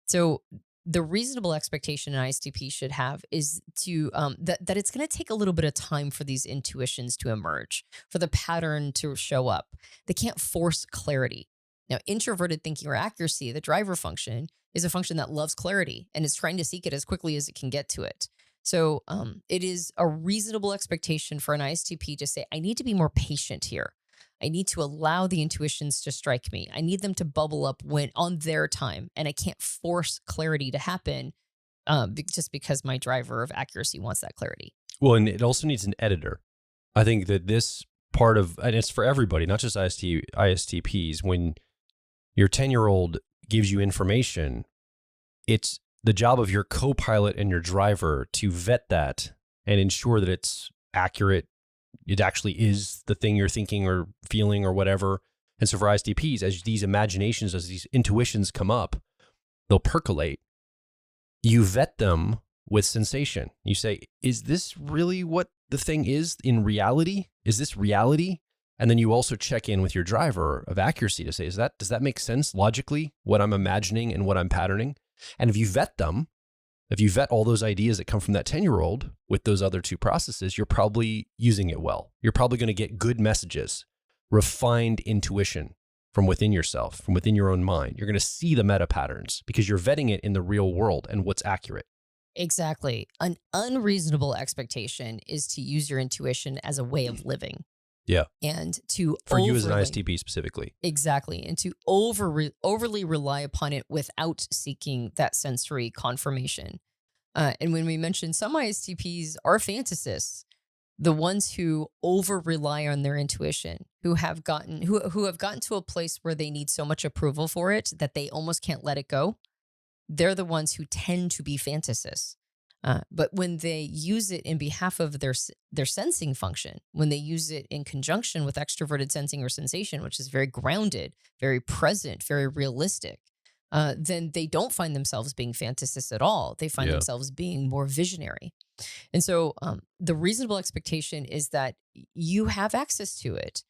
So the reasonable expectation an ISTP should have is to that it's going to take a little bit of time for these intuitions to emerge, for the pattern to show up. They can't force clarity. Now, introverted thinking or accuracy, the driver function, is a function that loves clarity and is trying to seek it as quickly as it can get to it. So it is a reasonable expectation for an ISTP to say, I need to be more patient here. I need to allow the intuitions to strike me. I need them to bubble up when on their time, and I can't force clarity to happen just because my driver of accuracy wants that clarity. Well, and it also needs an editor. I think that this part of, and it's for everybody, not just ISTPs, when your 10-year-old gives you information, it's the job of your co-pilot and your driver to vet that and ensure that it's accurate. It actually is the thing you're thinking or feeling or whatever. And so for ISTPs, as these imaginations, as these intuitions come up, they'll percolate. You vet them with sensation. You say, is this really what the thing is in reality? Is this reality? And then you also check in with your driver of accuracy to say, does that make sense logically, what I'm imagining and what I'm patterning? And if you vet them, if you vet all those ideas that come from that 10-year-old with those other two processes, you're probably using it well. You're probably going to get good messages, refined intuition from within yourself, from within your own mind. You're going to see the meta patterns because you're vetting it in the real world and what's accurate. Exactly. An unreasonable expectation is to use your intuition as a way of living. Yeah. And to for you as an ISTP specifically. Exactly. And to overly rely upon it without seeking that sensory confirmation. And when we mentioned some ISTPs are fantasists, the ones who over rely on their intuition, who have gotten to a place where they need so much approval for it that they almost can't let it go, they're the ones who tend to be fantasists. But when they use it in behalf of their sensing function, when they use it in conjunction with extroverted sensing or sensation, which is very grounded, very present, very realistic, then they don't find themselves being fantasists at all. They find themselves being more visionary. And so the reasonable expectation is that you have access to it.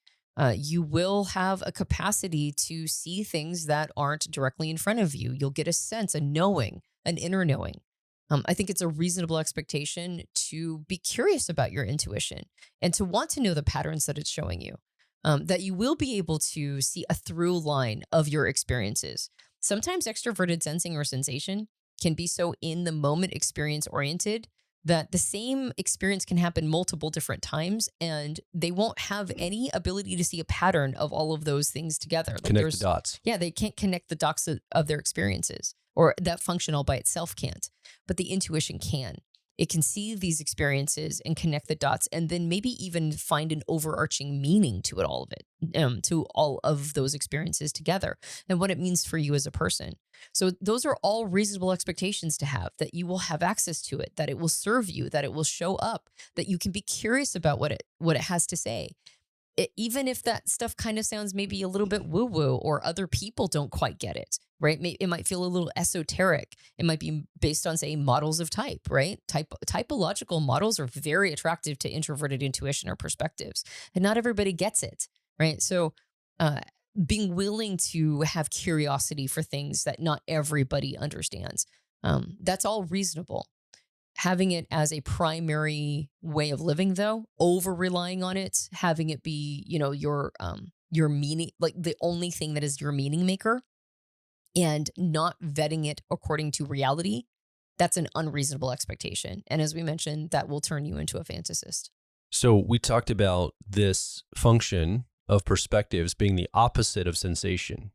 You will have a capacity to see things that aren't directly in front of you. You'll get a sense, a knowing, an inner knowing. I think it's a reasonable expectation to be curious about your intuition and to want to know the patterns that it's showing you, that you will be able to see a through line of your experiences. Sometimes extroverted sensing or sensation can be so in the moment experience oriented that the same experience can happen multiple different times and they won't have any ability to see a pattern of all of those things together. Like connect the dots. Yeah, they can't connect the dots of their experiences, or that function all by itself can't, but the intuition can. It can see these experiences and connect the dots and then maybe even find an overarching meaning to it, all of it, to all of those experiences together and what it means for you as a person. So those are all reasonable expectations to have, that you will have access to it, that it will serve you, that it will show up, that you can be curious about what it has to say. Even if that stuff kind of sounds maybe a little bit woo-woo or other people don't quite get it, right? It might feel a little esoteric. It might be based on, say, models of type, right? Typological models are very attractive to introverted intuition or perspectives, and not everybody gets it, right? So being willing to have curiosity for things that not everybody understands, that's all reasonable. Having it as a primary way of living, though, over relying on it, having it be, your meaning, like the only thing that is your meaning maker, and not vetting it according to reality, that's an unreasonable expectation. And as we mentioned, that will turn you into a fantasist. So we talked about this function of perspectives being the opposite of sensation.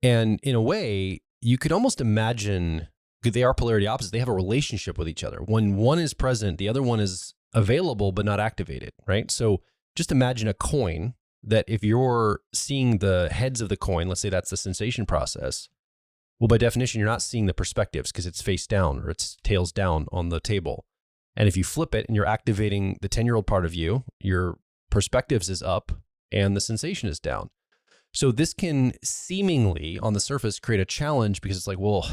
And in a way, you could almost imagine they are polarity opposites. They have a relationship with each other. When one is present, the other one is available but not activated, right? So just imagine a coin that if you're seeing the heads of the coin, let's say that's the sensation process, well, by definition, you're not seeing the perspectives because it's face down or it's tails down on the table. And if you flip it and you're activating the 10-year-old part of you, your perspectives is up and the sensation is down. So this can seemingly on the surface create a challenge because it's like, well,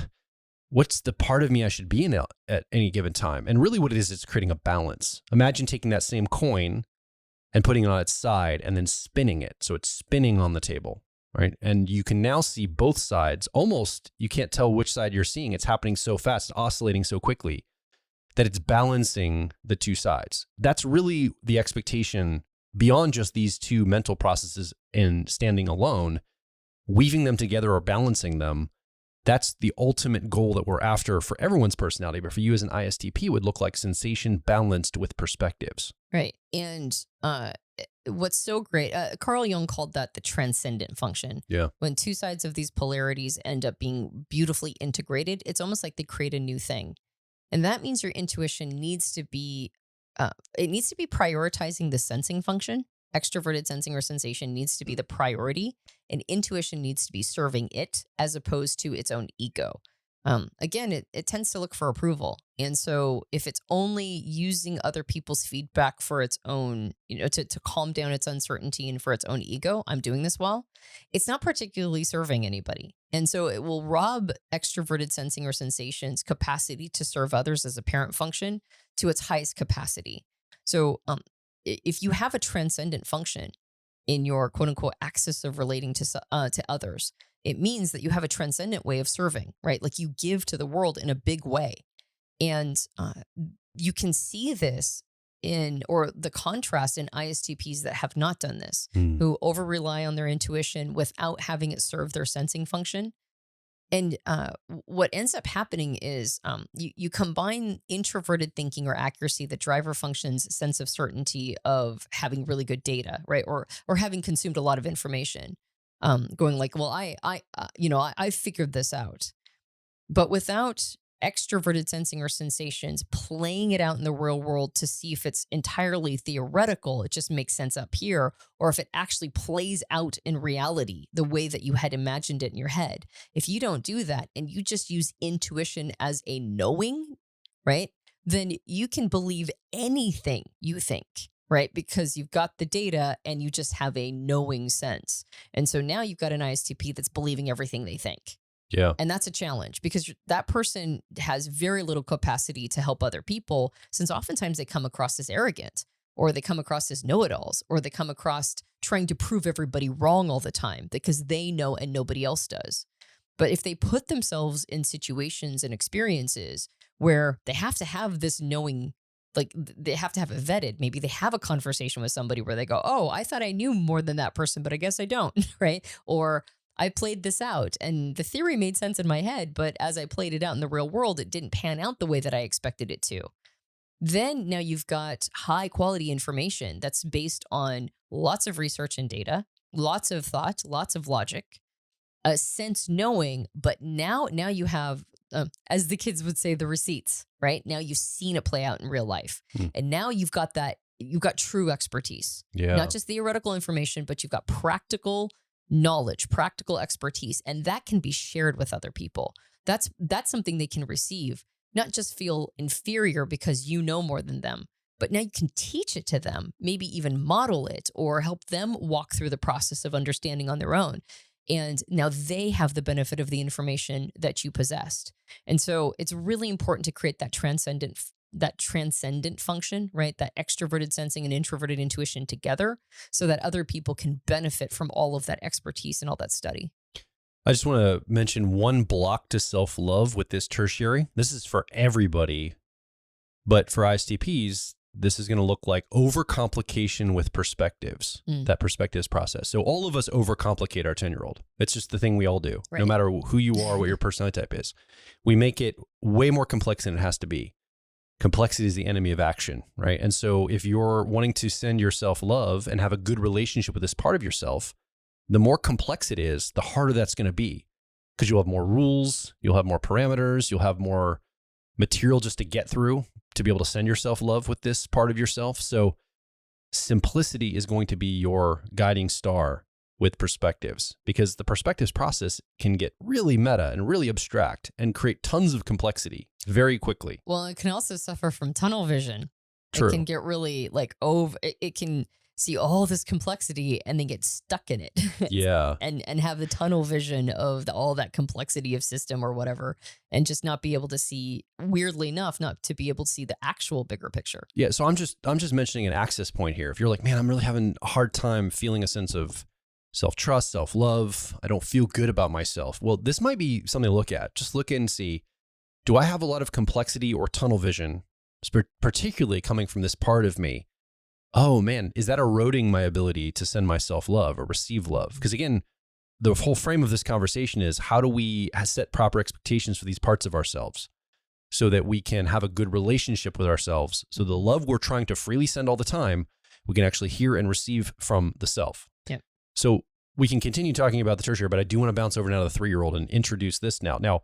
what's the part of me I should be in at any given time? And really what it is, it's creating a balance. Imagine taking that same coin and putting it on its side and then spinning it. So it's spinning on the table, right? And you can now see both sides. Almost, you can't tell which side you're seeing. It's happening so fast, it's oscillating so quickly that it's balancing the two sides. That's really the expectation beyond just these two mental processes and standing alone, weaving them together or balancing them. That's the ultimate goal that we're after for everyone's personality. But for you as an ISTP, would look like sensation balanced with perspectives. Right. And what's so great, Carl Jung called that the transcendent function. Yeah. When two sides of these polarities end up being beautifully integrated, it's almost like they create a new thing. And that means your intuition needs to be, it needs to be prioritizing the sensing function. Extroverted sensing or sensation needs to be the priority, and intuition needs to be serving it as opposed to its own ego. Again, it tends to look for approval. And so if it's only using other people's feedback for its own, to calm down its uncertainty and for its own ego, I'm doing this well, it's not particularly serving anybody. And so it will rob extroverted sensing or sensations capacity to serve others as a parent function to its highest capacity. So if you have a transcendent function in your quote unquote axis of relating to others, it means that you have a transcendent way of serving, right? Like you give to the world in a big way. And you can see this or the contrast in ISTPs that have not done this, who over rely on their intuition without having it serve their sensing function. And what ends up happening is you combine introverted thinking or accuracy, the driver function's sense of certainty of having really good data, right? Or having consumed a lot of information, going like, well, I figured this out. But without extroverted sensing or sensations playing it out in the real world to see if it's entirely theoretical, it just makes sense up here, or if it actually plays out in reality the way that you had imagined it in your head. If you don't do that and you just use intuition as a knowing, right, then you can believe anything you think, right? Because you've got the data and you just have a knowing sense. And so now you've got an ISTP that's believing everything they think. Yeah. And that's a challenge because that person has very little capacity to help other people, since oftentimes they come across as arrogant, or they come across as know-it-alls, or they come across trying to prove everybody wrong all the time because they know and nobody else does. But if they put themselves in situations and experiences where they have to have this knowing, like they have to have it vetted, maybe they have a conversation with somebody where they go, oh, I thought I knew more than that person, but I guess I don't, right? Or I played this out and the theory made sense in my head, but as I played it out in the real world, it didn't pan out the way that I expected it to. Then now you've got high quality information that's based on lots of research and data, lots of thought, lots of logic, a sense knowing, but now you have, as the kids would say, the receipts, right? Now you've seen it play out in real life. And now you've got true expertise, not just theoretical information, but you've got practical knowledge, practical expertise, and that can be shared with other people. That's something they can receive, not just feel inferior because you know more than them, but now you can teach it to them, maybe even model it or help them walk through the process of understanding on their own. And now they have the benefit of the information that you possessed. And so it's really important to create that transcendent function, right? That extroverted sensing and introverted intuition together so that other people can benefit from all of that expertise and all that study. I just want to mention one block to self-love with this tertiary. This is for everybody, but for ISTPs, this is going to look like overcomplication with perspectives, that perspectives process. So all of us overcomplicate our 10-year-old. It's just the thing we all do, no matter who you are, what your personality type is. We make it way more complex than it has to be. Complexity is the enemy of action, right? And so if you're wanting to send yourself love and have a good relationship with this part of yourself, the more complex it is, the harder that's going to be, because you'll have more rules, you'll have more parameters, you'll have more material just to get through to be able to send yourself love with this part of yourself. So simplicity is going to be your guiding star with perspectives, because the perspectives process can get really meta and really abstract and create tons of complexity very quickly. Well, it can also suffer from tunnel vision. True. It can get really like it can see all this complexity and then get stuck in it. Yeah. and have the tunnel vision of all that complexity of system or whatever, and just not be able to see, weirdly enough, not to be able to see the actual bigger picture. Yeah. So I'm just mentioning an access point here. If you're like, man, I'm really having a hard time feeling a sense of self-trust, self-love, I don't feel good about myself. Well, this might be something to look at. Just look in and see, do I have a lot of complexity or tunnel vision, particularly coming from this part of me? Oh man, is that eroding my ability to send myself love or receive love? Because again, the whole frame of this conversation is, how do we set proper expectations for these parts of ourselves so that we can have a good relationship with ourselves? So the love we're trying to freely send all the time We can actually hear and receive from the self. Yeah. So we can continue talking about the tertiary, but I do want to bounce over now to the 3-year-old and introduce this now. Now,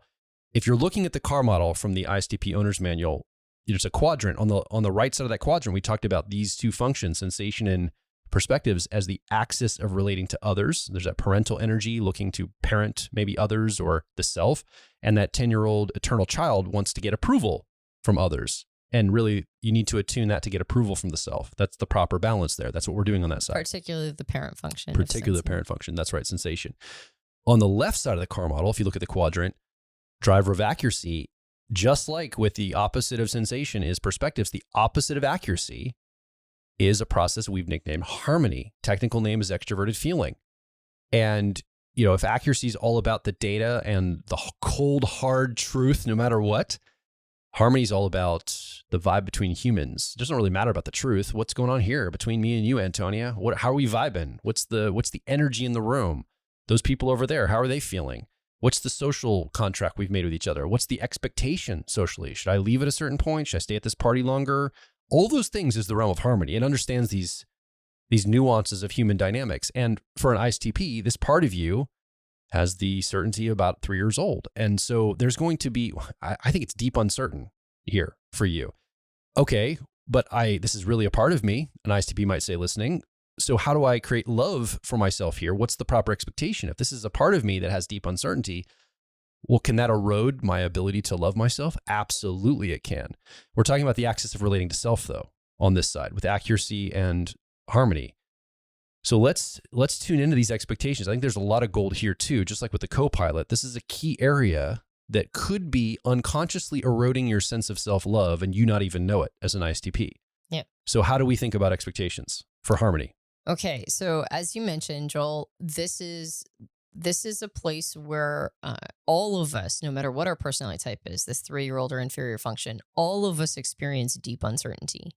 if you're looking at the car model from the ISTP Owner's Manual, there's a quadrant. On the right side of that quadrant, we talked about these two functions, sensation and perspectives, as the axis of relating to others. There's that parental energy looking to parent maybe others or the self. And that 10-year-old eternal child wants to get approval from others. And really, you need to attune that to get approval from the self. That's the proper balance there. That's what we're doing on that side. Particularly the parent function. Particularly the parent function. That's right, sensation. On the left side of the car model, if you look at the quadrant, driver of accuracy, just like with the opposite of sensation is perspectives, the opposite of accuracy is a process we've nicknamed harmony. Technical name is extroverted feeling. And, if accuracy is all about the data and the cold, hard truth, no matter what, harmony is all about the vibe between humans. It doesn't really matter about the truth. What's going on here between me and you, Antonia? How are we vibing? What's the energy in the room? Those people over there, how are they feeling? What's the social contract we've made with each other? What's the expectation socially? Should I leave at a certain point? Should I stay at this party longer? All those things is the realm of harmony. It understands these nuances of human dynamics. And for an ISTP, this part of you has the certainty about 3 years old. And so there's going to be, I think it's deep uncertain here for you. Okay, but this is really a part of me, an ISTP might say listening. So how do I create love for myself here? What's the proper expectation? If this is a part of me that has deep uncertainty, well, can that erode my ability to love myself? Absolutely it can. We're talking about the axis of relating to self, though, on this side with accuracy and harmony. So let's tune into these expectations. I think there's a lot of gold here too, just like with the co-pilot. This is a key area that could be unconsciously eroding your sense of self-love and you not even know it as an ISTP. Yeah. So how do we think about expectations for harmony? Okay, so as you mentioned, Joel, this is a place where all of us, no matter what our personality type is, this 3-year-old or inferior function, all of us experience deep uncertainty.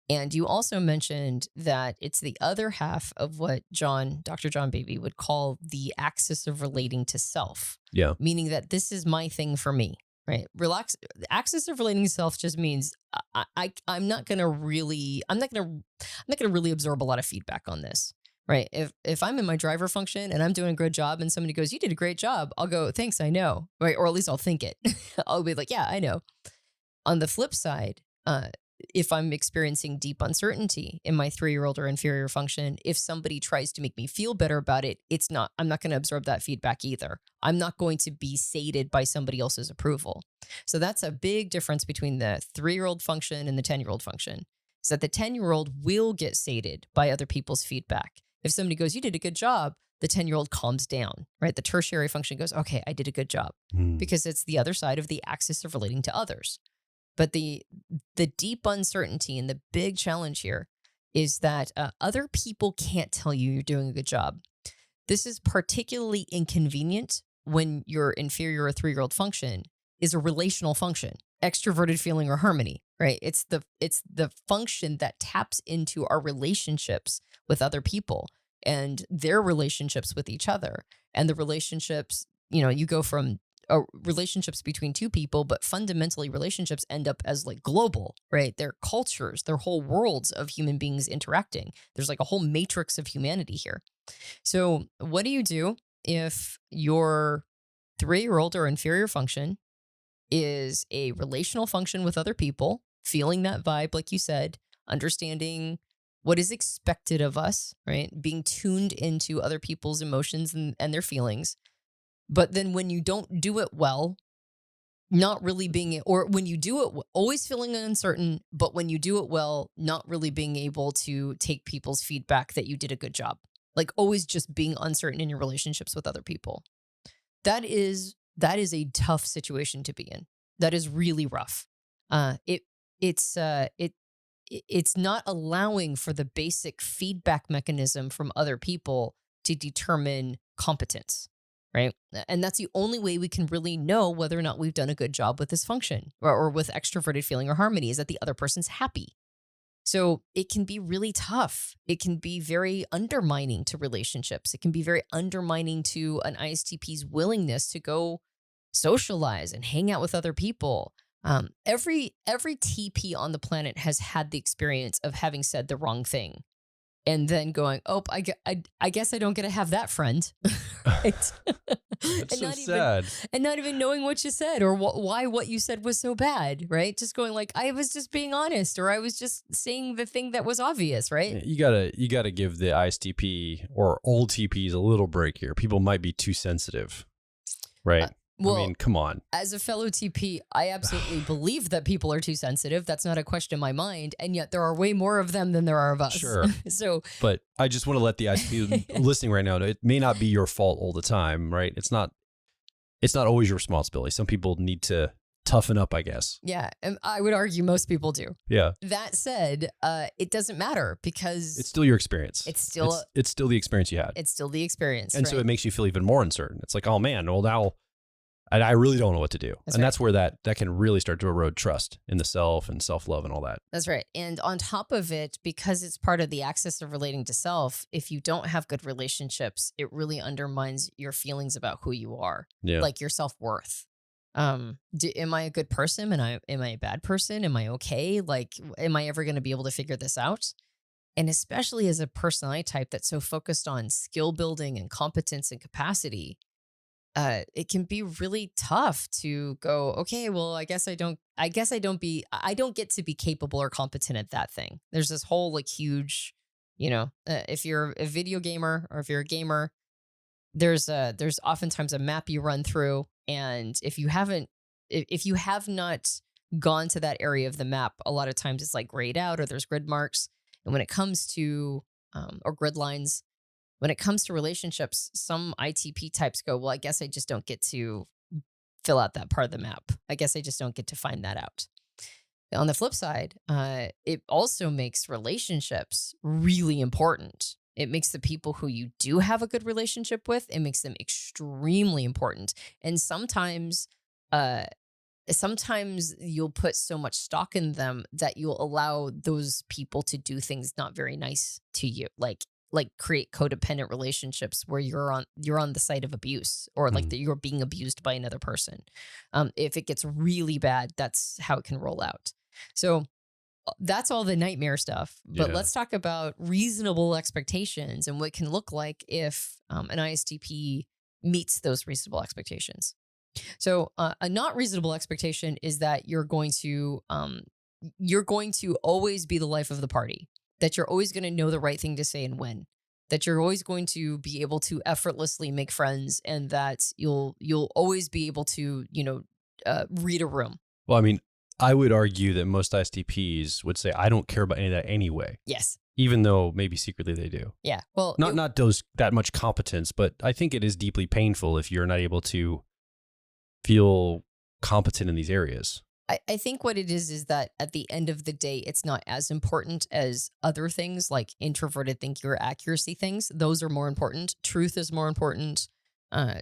And you also mentioned that it's the other half of what Dr. John Beebe would call the axis of relating to self. Yeah. Meaning that this is my thing for me, right? The axis of relating to self just means I'm not going to really absorb a lot of feedback on this, right? If I'm in my driver function and I'm doing a good job and somebody goes, "You did a great job," I'll go, "Thanks, I know," right? Or at least I'll think it. I'll be like, "Yeah, I know." On the flip side, if I'm experiencing deep uncertainty in my 3-year-old or inferior function, if somebody tries to make me feel better about it, I'm not going to absorb that feedback either. I'm not going to be sated by somebody else's approval. So that's a big difference between the 3-year-old function and the 10-year-old function, is that the 10-year-old will get sated by other people's feedback. If somebody goes, "You did a good job," the 10-year-old calms down, right? The tertiary function goes, "Okay, I did a good job," because it's the other side of the axis of relating to others. But the deep uncertainty and the big challenge here is that other people can't tell you you're doing a good job. This is particularly inconvenient when your inferior or 3-year-old function is a relational function, extroverted feeling or harmony, right? It's the function that taps into our relationships with other people and their relationships with each other. And the relationships, you go from relationships between two people, but fundamentally relationships end up as like global, right? They're cultures, they're whole worlds of human beings interacting. There's like a whole matrix of humanity here. So what do you do if your 3-year-old or inferior function is a relational function with other people, feeling that vibe, like you said, understanding what is expected of us, right? Being tuned into other people's emotions and their feelings. But then when you don't do it well, not really being, or when you do it, always feeling uncertain, but when you do it well, not really being able to take people's feedback that you did a good job. Like always just being uncertain in your relationships with other people. That is a tough situation to be in. That is really rough. It's not allowing for the basic feedback mechanism from other people to determine competence. Right. And that's the only way we can really know whether or not we've done a good job with this function or with extroverted feeling or harmony, is that the other person's happy. So it can be really tough. It can be very undermining to relationships. It can be very undermining to an ISTP's willingness to go socialize and hang out with other people. Every TP on the planet has had the experience of having said the wrong thing and then going, "Oh, I guess I don't get to have that friend," right? That's and so not even sad. and not even knowing what you said or why what you said was so bad, right? Just going like, "I was just being honest," or "I was just saying the thing that was obvious," right? You gotta give the ISTP or old TPs a little break here. People might be too sensitive, Uh, right? I well, mean, come on. as a fellow TP, I absolutely believe that people are too sensitive. That's not a question in my mind. And yet there are way more of them than there are of us. Sure. So, But I just want to let the ISTP listening right now know it may not be your fault all the time, right? It's not always your responsibility. Some people need to toughen up, I guess. yeah, and I would argue most people do. Yeah. That said, it doesn't matter because It's still your experience. it's still it's still the experience you had. it's still the experience. And so right? it makes you feel even more uncertain. It's like, oh man, well now I really don't know what to do. That's and right. that's where that can really start to erode trust in the self and self-love and all that. That's right. And on top of it, because it's part of the axis of relating to self, if you don't have good relationships, it really undermines your feelings about who you are, Yeah. like your self-worth. Am I a good person? Am I a bad person? Am I okay? Like, am I ever going to be able to figure this out? And especially as a personality type that's so focused on skill building and competence and capacity, it can be really tough to go, okay, well, I don't get to be capable or competent at that thing. There's this whole like huge, if you're a video gamer or if you're a gamer, there's oftentimes a map you run through. And if you have not gone to that area of the map, a lot of times it's like grayed out or there's grid marks. And when it comes to, or grid lines, when it comes to relationships, some ITP types go, well, I guess I just don't get to fill out that part of the map. I guess I just don't get to find that out. On the flip side, it also makes relationships really important. It makes the people who you do have a good relationship with, it makes them extremely important. And sometimes you'll put so much stock in them that you'll allow those people to do things not very nice to you, like create codependent relationships where you're on the side of abuse or like that you're being abused by another person. If it gets really bad, that's how it can roll out. So that's all the nightmare stuff. But Yeah. let's talk about reasonable expectations and what it can look like if an ISTP meets those reasonable expectations. So a not reasonable expectation is that you're going to always be the life of the party, that you're always going to know the right thing to say and when, that you're always going to be able to effortlessly make friends, and that you'll always be able to read a room. Well, I mean, I would argue that most ISTPs would say, I don't care about any of that anyway. Yes. Even though maybe secretly they do. Yeah. Well, Not that much competence, but I think it is deeply painful if you're not able to feel competent in these areas. I think what it is that at the end of the day, it's not as important as other things like introverted thinking or accuracy things. Those are more important. Truth is more important.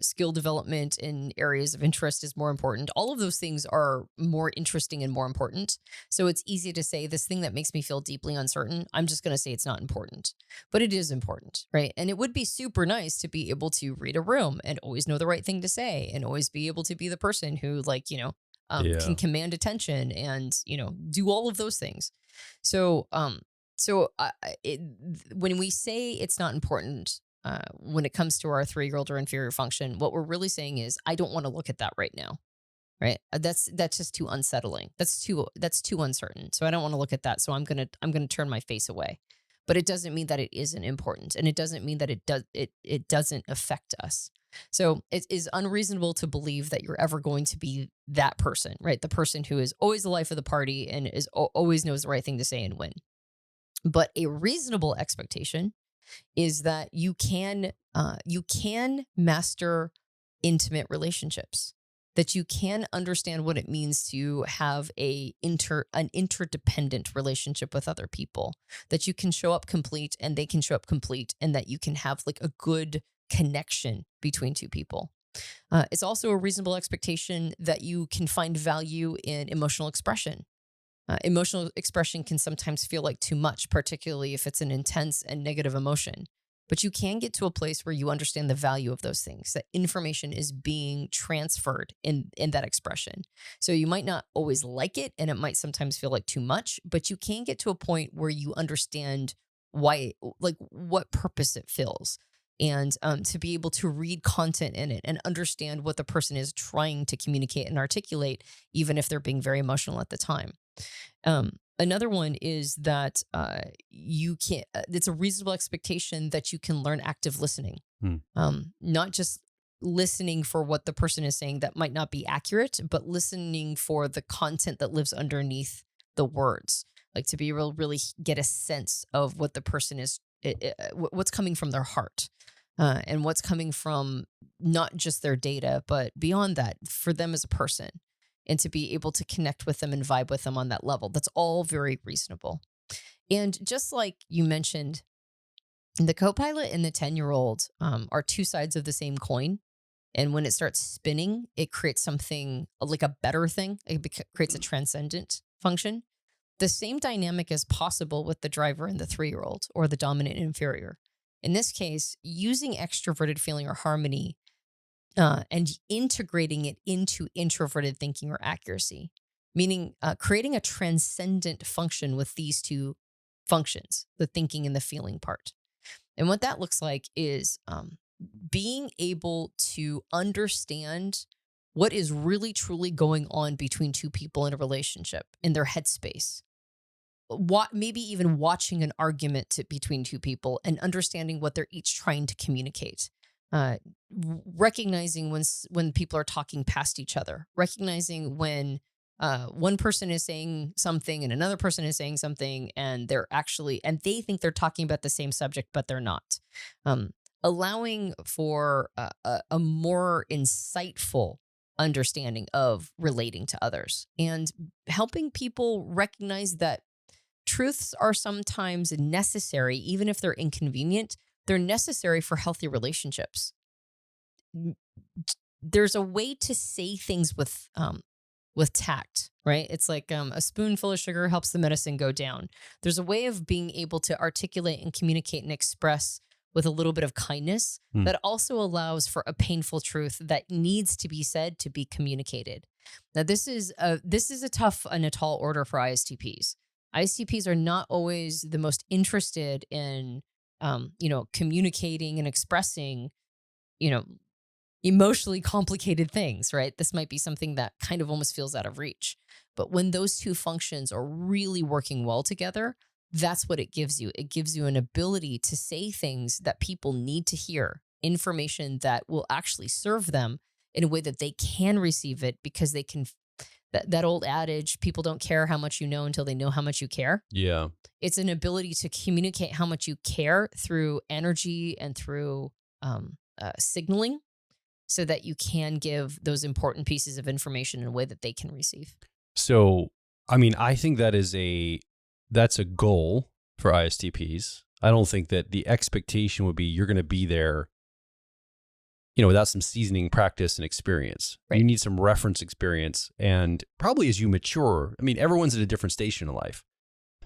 Skill development in areas of interest is more important. All of those things are more interesting and more important. So it's easy to say this thing that makes me feel deeply uncertain, I'm just going to say it's not important. But it is important, right? And it would be super nice to be able to read a room and always know the right thing to say and always be able to be the person who can command attention and, do all of those things. So, when we say it's not important, when it comes to our 3-year-old or inferior function, what we're really saying is, I don't want to look at that right now. Right. That's just too unsettling. That's too uncertain. So I don't want to look at that. So I'm going to turn my face away. But it doesn't mean that it isn't important. And it doesn't mean that it doesn't affect us. So it is unreasonable to believe that you're ever going to be that person, right? The person who is always the life of the party and is always knows the right thing to say and when. But a reasonable expectation is that you can master intimate relationships, that you can understand what it means to have an interdependent relationship with other people, that you can show up complete and they can show up complete, and that you can have like a good connection between two people. It's also a reasonable expectation that you can find value in emotional expression. Emotional expression can sometimes feel like too much, particularly if it's an intense and negative emotion. but you can get to a place where you understand the value of those things, that information is being transferred in that expression. So you might not always like it, and it might sometimes feel like too much, but you can get to a point where you understand why, like what purpose it fills. And to be able to read content in it and understand what the person is trying to communicate and articulate, even if they're being very emotional at the time. Another one is that you can't, it's a reasonable expectation that you can learn active listening, not just listening for what the person is saying that might not be accurate, but listening for the content that lives underneath the words, like to be able to really get a sense of what the person is, what's coming from their heart. And what's coming from not just their data, but beyond that, for them as a person, and to be able to connect with them and vibe with them on that level. That's all very reasonable. And just like you mentioned, the co-pilot and the 10-year-old are two sides of the same coin. And when it starts spinning, it creates something like a better thing. It creates a transcendent function. The same dynamic is possible with the driver and the 3-year-old, or the dominant and inferior. In this case, using extroverted feeling or harmony and integrating it into introverted thinking or accuracy, meaning creating a transcendent function with these two functions, the thinking and the feeling part. And what that looks like is being able to understand what is really truly going on between two people in a relationship, in their headspace. Maybe even watching an argument between two people and understanding what they're each trying to communicate. Recognizing when people are talking past each other. Recognizing when one person is saying something and another person is saying something, and they think they're talking about the same subject, but they're not. Allowing for a more insightful understanding of relating to others, and helping people recognize that truths are sometimes necessary, even if they're inconvenient. They're necessary for healthy relationships. There's a way to say things with tact, right? It's like a spoonful of sugar helps the medicine go down. There's a way of being able to articulate and communicate and express with a little bit of kindness that also allows for a painful truth that needs to be said to be communicated. Now, this is a tough and a tall order for ISTPs. ISTPs are not always the most interested in, communicating and expressing, emotionally complicated things, right? This might be something that kind of almost feels out of reach. But when those two functions are really working well together, that's what it gives you. It gives you an ability to say things that people need to hear, information that will actually serve them in a way that they can receive it, because they can. That old adage, people don't care how much you know until they know how much you care. Yeah. It's an ability to communicate how much you care through energy and through signaling, so that you can give those important pieces of information in a way that they can receive. So, I mean, I think that's a goal for ISTPs. I don't think that the expectation would be you're going to be there, without some seasoning, practice, and experience. Right. You need some reference experience. And probably as you mature, I mean, everyone's at a different station in life.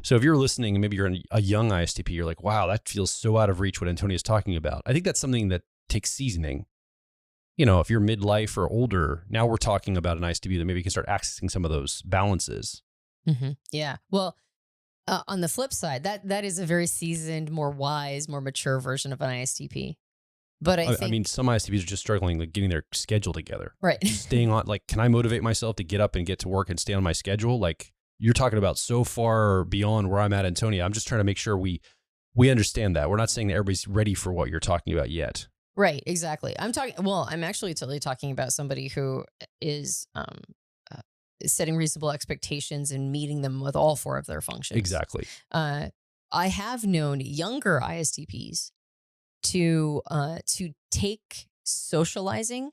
So if you're listening and maybe you're a young ISTP, you're like, wow, that feels so out of reach what Antonia is talking about. I think that's something that takes seasoning. If you're midlife or older, now we're talking about an ISTP that maybe can start accessing some of those balances. Mm-hmm. Yeah. Well, on the flip side, that is a very seasoned, more wise, more mature version of an ISTP. But I mean, some ISTPs are just struggling, like getting their schedule together. Right. Staying on, like, can I motivate myself to get up and get to work and stay on my schedule? Like, you're talking about so far beyond where I'm at, Antonia. I'm just trying to make sure we understand that. We're not saying that everybody's ready for what you're talking about yet. Right. Exactly. I'm actually totally talking about somebody who is setting reasonable expectations and meeting them with all four of their functions. Exactly. I have known younger ISTPs to take socializing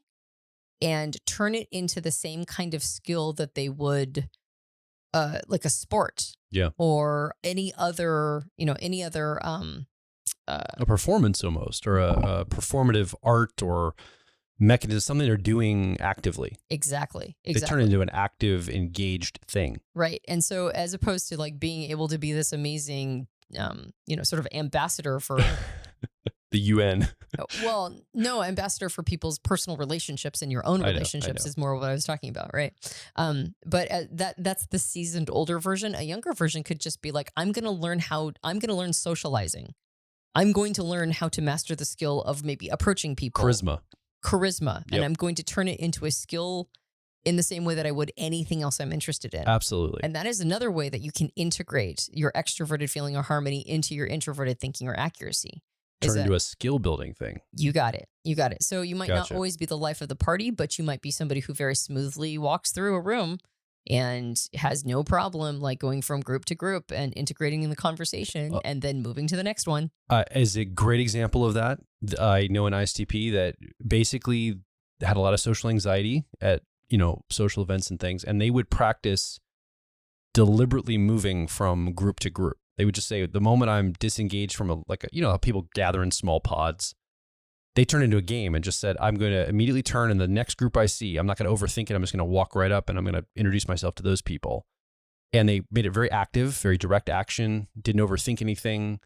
and turn it into the same kind of skill that they would like a sport, or any other a performance almost, or a performative art or mechanism, something they're doing actively. Exactly. They turn it into an active, engaged thing. Right. And so as opposed to like being able to be this amazing, sort of ambassador for the UN. Well, no, ambassador for people's personal relationships and your own I know. relationships is more what I was talking about, right? But that's the seasoned older version. A younger version could just be like, I'm going to learn socializing. I'm going to learn how to master the skill of maybe approaching people. Charisma. Yep. And I'm going to turn it into a skill in the same way that I would anything else I'm interested in. Absolutely. And that is another way that you can integrate your extroverted feeling or harmony into your introverted thinking or accuracy. Turn into a skill building thing. You got it. So you might not Gotcha. always be the life of the party, but you might be somebody who very smoothly walks through a room and has no problem like going from group to group and integrating in the conversation and then moving to the next one. As a great example of that, I know an ISTP that basically had a lot of social anxiety at, social events and things, and they would practice deliberately moving from group to group. They would just say, the moment I'm disengaged from how people gather in small pods, they turn into a game and just said, I'm going to immediately turn in the next group I see. I'm not going to overthink it. I'm just going to walk right up and I'm going to introduce myself to those people. And they made it very active, very direct action, didn't overthink anything.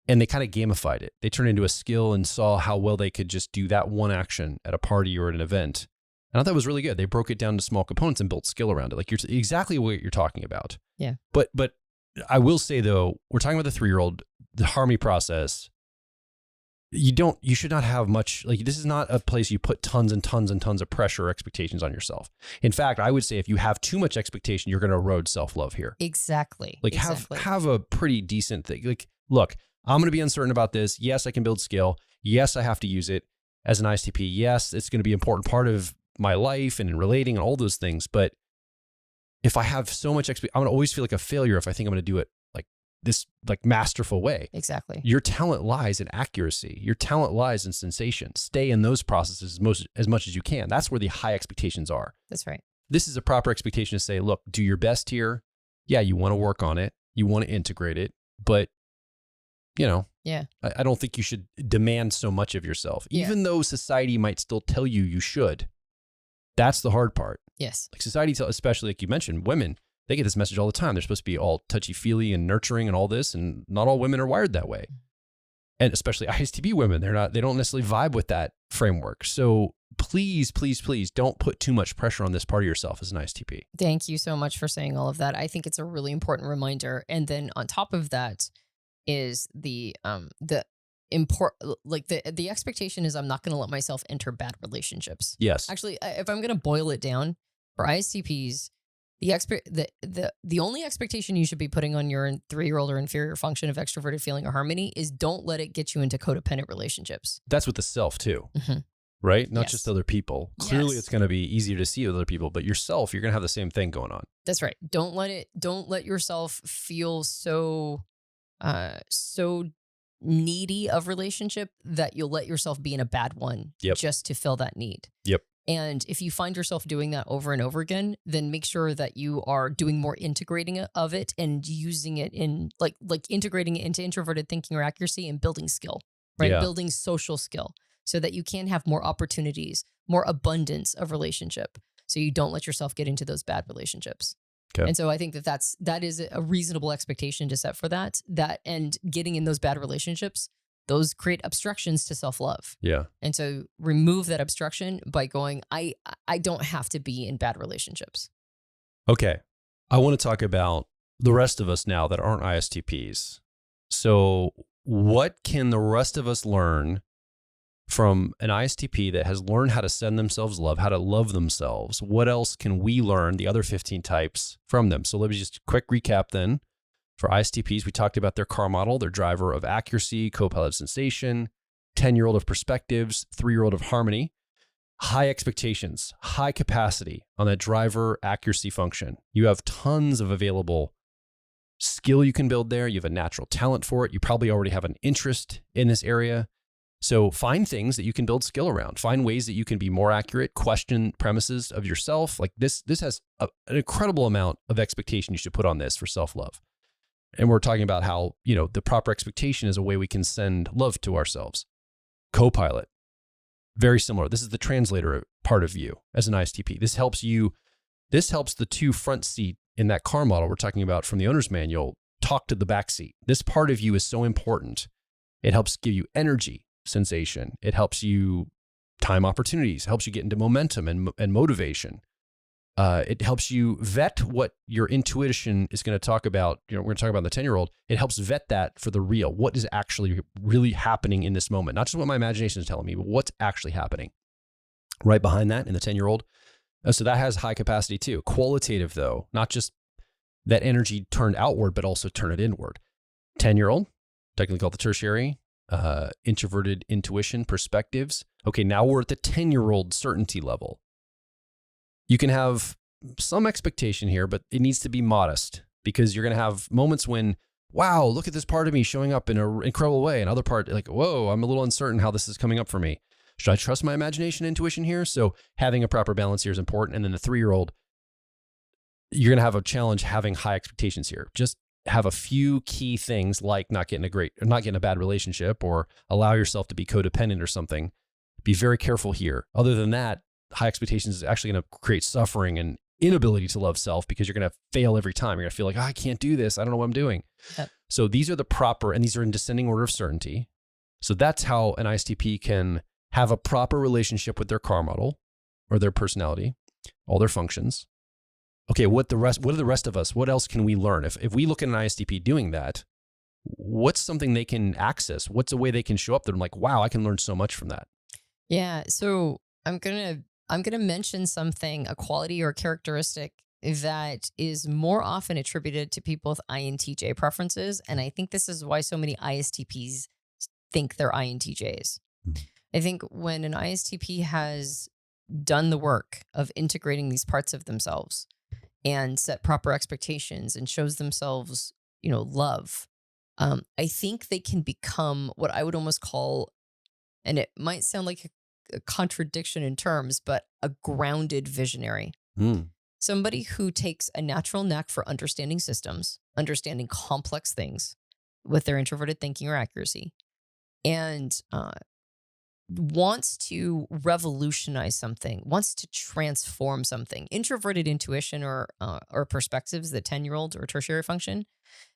And they kind of gamified it. They turned into a skill and saw how well they could just do that one action at a party or at an event. And I thought that was really good. They broke it down to small components and built skill around it. Like you're exactly what you're talking about. Yeah. But I will say though, we're talking about the 3-year-old, the harmony process. You should not have much, this is not a place you put tons and tons and tons of pressure or expectations on yourself. In fact, I would say if you have too much expectation, you're going to erode self-love here. Exactly. Have a pretty decent thing. Look, I'm going to be uncertain about this. Yes, I can build skill. Yes, I have to use it as an ISTP. Yes, it's going to be an important part of my life and in relating and all those things. But if I have so much I'm going to always feel like a failure if I think I'm going to do it this masterful way. Exactly. Your talent lies in accuracy. Your talent lies in sensation. Stay in those processes as much as you can. That's where the high expectations are. That's right. This is a proper expectation to say, look, do your best here. Yeah, you want to work on it. You want to integrate it. But, yeah, I don't think you should demand so much of yourself, even though society might still tell you should. That's the hard part. Yes. Like society, especially like you mentioned, women, they get this message all the time. They're supposed to be all touchy-feely and nurturing and all this, and not all women are wired that way. And especially ISTP women, they don't necessarily vibe with that framework. So please, please, please don't put too much pressure on this part of yourself as an ISTP. Thank you so much for saying all of that. I think it's a really important reminder. And then on top of that is the expectation is I'm not going to let myself enter bad relationships. Yes. Actually, if I'm going to boil it down for ISTPs, the only expectation you should be putting on your 3-year-old or inferior function of extroverted feeling or harmony is don't let it get you into codependent relationships. That's with the self too, mm-hmm. right? Not just other people. Clearly, yes. It's going to be easier to see with other people, but yourself, you're going to have the same thing going on. That's right. Don't let yourself feel so needy of relationship that you'll let yourself be in a bad one just to fill that need. Yep. And if you find yourself doing that over and over again, then make sure that you are doing more integrating of it and using it in like integrating it into introverted thinking or accuracy and building skill, right? Yeah. Building social skill so that you can have more opportunities, more abundance of relationship. So you don't let yourself get into those bad relationships. Okay. And so I think that is a reasonable expectation to set for that and getting in those bad relationships, those create obstructions to self-love. Yeah. And so remove that obstruction by going, I don't have to be in bad relationships. Okay. I want to talk about the rest of us now that aren't ISTPs. So what can the rest of us learn from an ISTP that has learned how to send themselves love, how to love themselves? What else can we learn, the other 15 types, from them? So let me just quick recap then. For ISTPs, we talked about their car model, their driver of accuracy, co-pilot of sensation, 10-year-old of perspectives, 3-year-old of harmony, high expectations, high capacity on that driver accuracy function. You have tons of available skill you can build there. You have a natural talent for it. You probably already have an interest in this area. So find things that you can build skill around. Find ways that you can be more accurate, question premises of yourself. Like this has an incredible amount of expectation you should put on this for self-love. And we're talking about how, the proper expectation is a way we can send love to ourselves. Co-pilot, very similar. This is the translator part of you as an ISTP. This helps the two front seat in that car model we're talking about from the owner's manual talk to the back seat. This part of you is so important. It helps give you energy, sensation. It helps you time opportunities, helps you get into momentum and motivation. It helps you vet what your intuition is going to talk about. We're going to talk about the 10-year-old. It helps vet that for the real. What is actually really happening in this moment? Not just what my imagination is telling me, but what's actually happening. Right behind that in the 10-year-old. So that has high capacity too. Qualitative though, not just that energy turned outward, but also turn it inward. 10-year-old, technically called the tertiary, introverted intuition perspectives. Okay, now we're at the 10-year-old certainty level. You can have some expectation here, but it needs to be modest because you're going to have moments when, wow, look at this part of me showing up in an incredible way. And other part, like, whoa, I'm a little uncertain how this is coming up for me. Should I trust my imagination, intuition here? So having a proper balance here is important. And then the 3-year-old, you're going to have a challenge having high expectations here. Just have a few key things like not getting a bad relationship or allow yourself to be codependent or something. Be very careful here. Other than that, high expectations is actually going to create suffering and inability to love self because you're going to fail every time. You're going to feel like, I can't do this. I don't know what I'm doing. Yep. So these are the proper, and these are in descending order of certainty. So that's how an ISTP can have a proper relationship with their car model or their personality, all their functions. Okay, what are the rest of us? What else can we learn? If we look at an ISTP doing that, what's something they can access? What's a way they can show up that I'm like, wow, I can learn so much from that. Yeah. So I'm gonna mention something, a quality or characteristic that is more often attributed to people with INTJ preferences. And I think this is why so many ISTPs think they're INTJs. I think when an ISTP has done the work of integrating these parts of themselves and set proper expectations and shows themselves, love, I think they can become what I would almost call, and it might sound like a contradiction in terms, but a grounded visionary. Somebody who takes a natural knack for understanding systems, understanding complex things with their introverted thinking or accuracy, and wants to revolutionize something, wants to transform something. Introverted intuition or perspectives, the 10-year-old or tertiary function,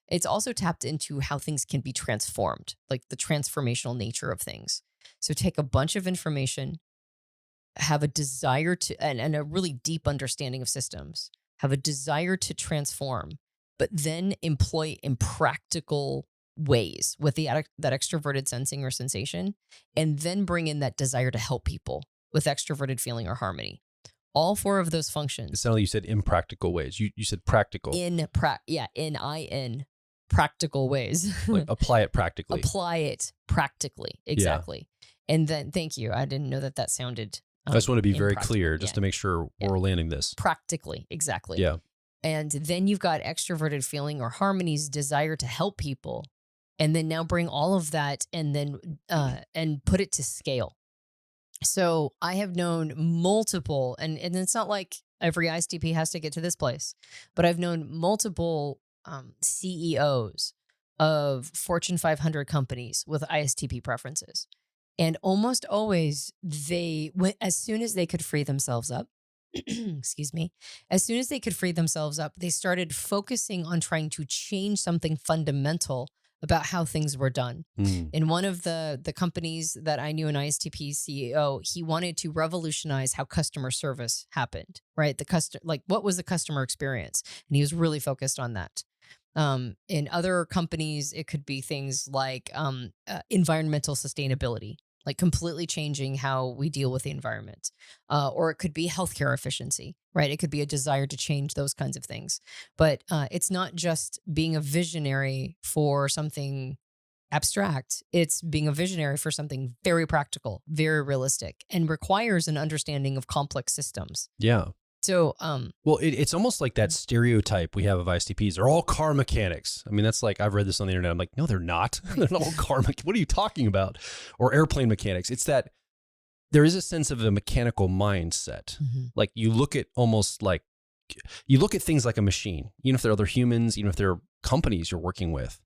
it's also tapped into how things can be transformed, like the transformational nature of things. So take a bunch of information, have a desire to, and a really deep understanding of systems, have a desire to transform, but then employ in practical ways with that extroverted sensing or sensation, and then bring in that desire to help people with extroverted feeling or harmony. All 4 of those functions. It sounded like you said impractical ways. You said practical. Practical ways. Like apply it practically. Apply it practically. Exactly. Yeah. And then, thank you. I didn't know that sounded. I just want to be very clear just to make sure we're landing this. Practically. Exactly. Yeah. And then you've got extroverted feeling or harmony's desire to help people. And then now bring all of that and then and put it to scale. So I have known multiple, and it's not like every ISTP has to get to this place, but I've known multiple CEOs of Fortune 500 companies with ISTP preferences. And almost always as soon as they could free themselves up, excuse me, as soon as they could free themselves up, they started focusing on trying to change something fundamental about how things were done. In one of the companies that I knew, an ISTP CEO, he wanted to revolutionize how customer service happened, right? What was the customer experience? And he was really focused on that. In other companies, it could be things like environmental sustainability, like completely changing how we deal with the environment. Or it could be healthcare efficiency, right? It could be a desire to change those kinds of things. But it's not just being a visionary for something abstract. It's being a visionary for something very practical, very realistic, and requires an understanding of complex systems. Yeah. So, well, it's almost like that stereotype we have of ISTPs. They're all car mechanics. I mean, that's like, I've read this on the internet. I'm like, no, they're not. They're not all car mechanics. What are you talking about? Or airplane mechanics. It's that there is a sense of a mechanical mindset. Mm-hmm. Like you look at things like a machine, even if they're other humans, even if they're companies you're working with.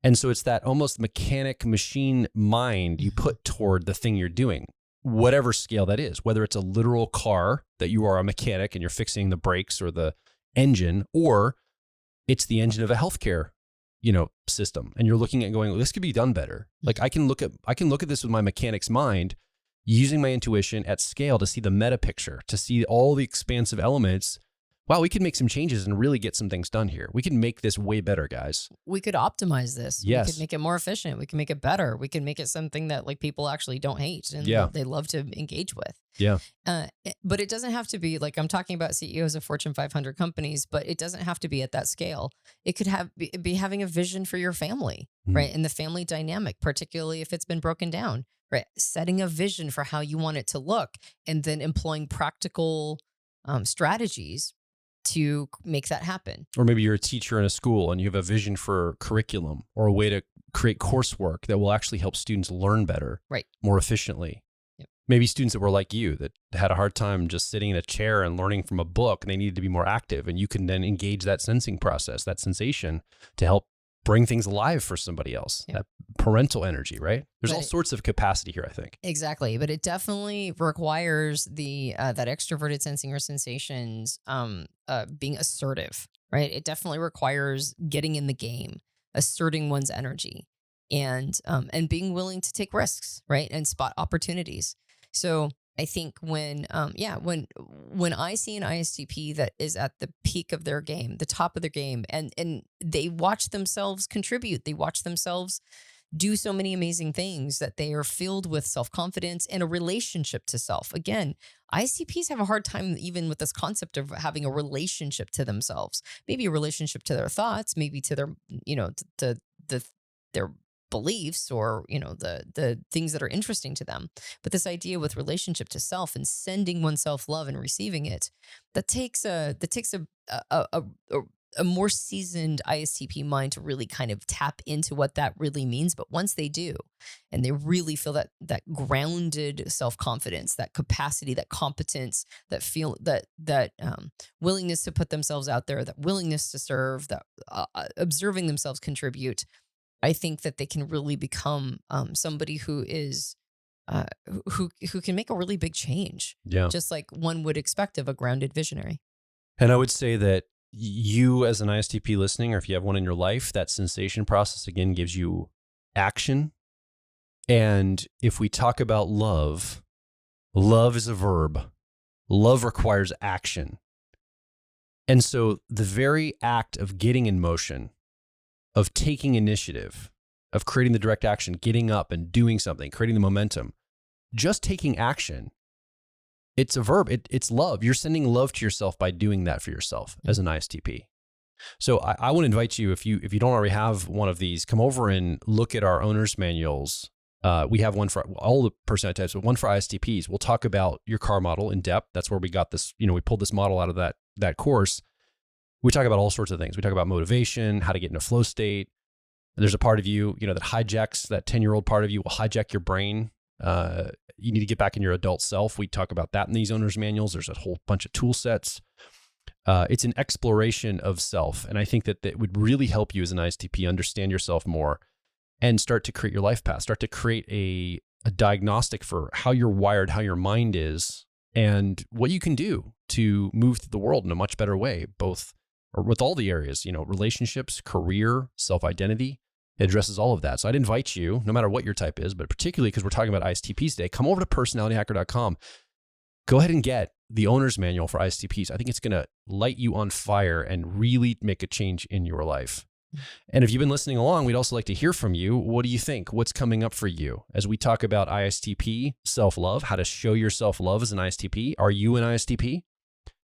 And so it's that almost mechanic machine mind you put toward the thing you're doing. Whatever scale that is, whether it's a literal car that you are a mechanic and you're fixing the brakes or the engine, or it's the engine of a healthcare system, and you're looking at going, this could be done better. Like I can look at this with my mechanic's mind, using my intuition at scale to see the meta picture, to see all the expansive elements. Wow, we could make some changes and really get some things done here. We can make this way better, guys. We could optimize this. Yes. We could make it more efficient. We can make it better. We can make it something that like people actually don't hate and they love to engage with. Yeah. But it doesn't have to be like, I'm talking about CEOs of Fortune 500 companies, but it doesn't have to be at that scale. It could be having a vision for your family, right? And the family dynamic, particularly if it's been broken down, right? Setting a vision for how you want it to look and then employing practical strategies to make that happen. Or maybe you're a teacher in a school and you have a vision for curriculum or a way to create coursework that will actually help students learn better, right, more efficiently. Yep. Maybe students that were like you, that had a hard time just sitting in a chair and learning from a book, and they needed to be more active, and you can then engage that sensing process, that sensation, to help bring things alive for somebody else. Yep. That parental energy, right? There's all sorts of capacity here, I think. Exactly. But it definitely requires that extroverted sensing or sensations being assertive, right? It definitely requires getting in the game, asserting one's energy, and being willing to take risks, right? And spot opportunities. So I think when I see an ISTP that is at the peak of their game, the top of their game, and they watch themselves contribute, they watch themselves do so many amazing things, that they are filled with self-confidence and a relationship to self. Again, ISTPs have a hard time even with this concept of having a relationship to themselves, maybe a relationship to their thoughts, maybe to their, their beliefs, or the things that are interesting to them. But this idea with relationship to self and sending oneself love and receiving it, that takes a more seasoned ISTP mind to really kind of tap into what that really means. But once they do, and they really feel that grounded self-confidence, that capacity, that competence, that feel that willingness to put themselves out there, that willingness to serve, that observing themselves contribute, I think that they can really become somebody who is who can make a really big change. Yeah. Just like one would expect of a grounded visionary. And I would say that you, as an ISTP listening, or if you have one in your life, that sensation process again gives you action. And if we talk about love, love is a verb. Love requires action. And so the very act of getting in motion, of taking initiative, of creating the direct action, getting up and doing something, creating the momentum, just taking action, it's a verb. It's love. You're sending love to yourself by doing that for yourself as an ISTP. So I would invite you, if you don't already have one of these, come over and look at our owner's manuals. We have one for all the personality types, but one for ISTPs. We'll talk about your car model in depth. That's where we got this, we pulled this model out of that course. We talk about all sorts of things. We talk about motivation, how to get in a flow state. There's a part of you, that hijacks, that 10-year-old part of you will hijack your brain. You need to get back in your adult self. We talk about that in these owner's manuals. There's a whole bunch of tool sets. It's an exploration of self. And I think that would really help you as an ISTP understand yourself more and start to create your life path, start to create a diagnostic for how you're wired, how your mind is, and what you can do to move through the world in a much better way, both or with all the areas, relationships, career, self-identity. It addresses all of that. So I'd invite you, no matter what your type is, but particularly because we're talking about ISTPs today, come over to personalityhacker.com. Go ahead and get the owner's manual for ISTPs. I think it's going to light you on fire and really make a change in your life. And if you've been listening along, we'd also like to hear from you. What do you think? What's coming up for you as we talk about ISTP self-love, how to show your self-love as an ISTP? Are you an ISTP?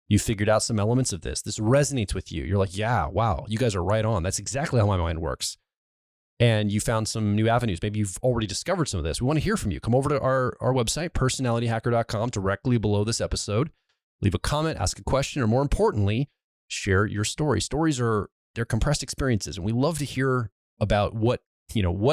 You figured out some elements of this. This resonates with you. You're like, yeah, wow, you guys are right on. That's exactly how my mind works. And you found some new avenues. Maybe you've already discovered some of this. We want to hear from you. Come over to our website, personalityhacker.com, directly below this episode. Leave a comment, ask a question, or more importantly, share your story. Stories they're compressed experiences. And we love to hear about what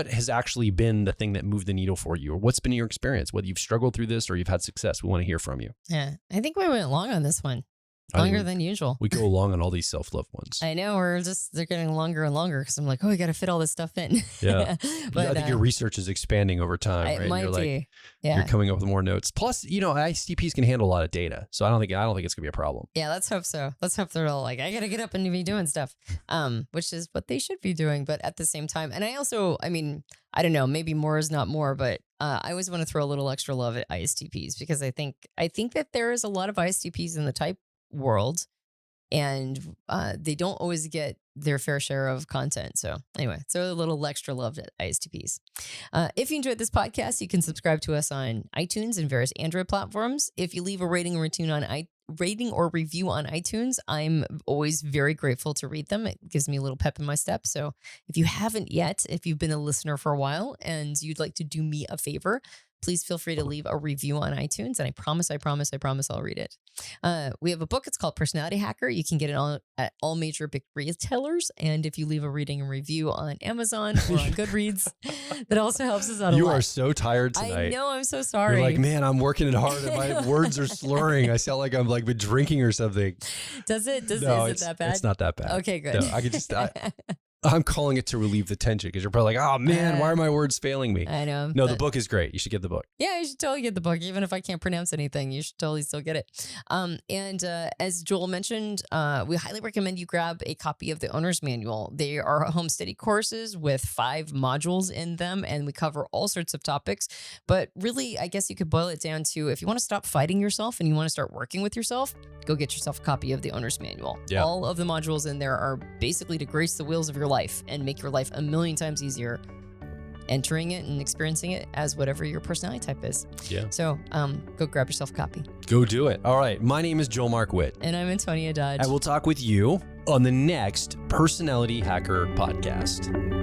has actually been the thing that moved the needle for you, or what's been your experience, whether you've struggled through this or you've had success. We want to hear from you. Yeah, I think we went long on this one. Longer than usual. We go along on all these self-love ones. I know, they're getting longer and longer because I'm like, oh, I got to fit all this stuff in. Yeah. But I think your research is expanding over time, right? It might be. Yeah. You're coming up with more notes. Plus, ISTPs can handle a lot of data. So I don't think it's gonna be a problem. Yeah, let's hope so. Let's hope they're all like, I gotta get up and be doing stuff. Which is what they should be doing, but at the same time. And I also, I don't know, maybe more is not more, but I always want to throw a little extra love at ISTPs because I think that there is a lot of ISTPs in the type world, and they don't always get their fair share of content. So anyway, throw a little extra love at ISTPs. If you enjoyed this podcast, you can subscribe to us on iTunes and various Android platforms. If you leave a rating or review on iTunes, I'm always very grateful to read them. It gives me a little pep in my step. So if you haven't yet, if you've been a listener for a while and you'd like to do me a favor, please feel free to leave a review on iTunes. And I promise I'll read it. We have a book. It's called Personality Hacker. You can get it at all major big retailers. And if you leave a rating and review on Amazon or on Goodreads, that also helps us out a lot. You are so tired tonight. I know. I'm so sorry. You're like, man, I'm working it hard and my words are slurring. I sound like I'm like been drinking or something. Does it? Is it that bad? It's not that bad. Okay, good. No, I could just... I'm calling it to relieve the tension because you're probably like, oh man, why are my words failing me? I know. No, the book is great. You should get the book. Yeah, you should totally get the book. Even if I can't pronounce anything, you should totally still get it. And as Joel mentioned, we highly recommend you grab a copy of the Owner's Manual. They are home study courses with 5 modules in them, and we cover all sorts of topics. But really, I guess you could boil it down to if you want to stop fighting yourself and you want to start working with yourself, go get yourself a copy of the Owner's Manual. Yeah. All of the modules in there are basically to grace the wheels of your life and make your life a million times easier entering it and experiencing it as whatever your personality type is. Yeah. So go grab yourself a copy. Go do it. All right. My name is Joel Mark Witt. And I'm Antonia Dodge. I will talk with you on the next Personality Hacker podcast.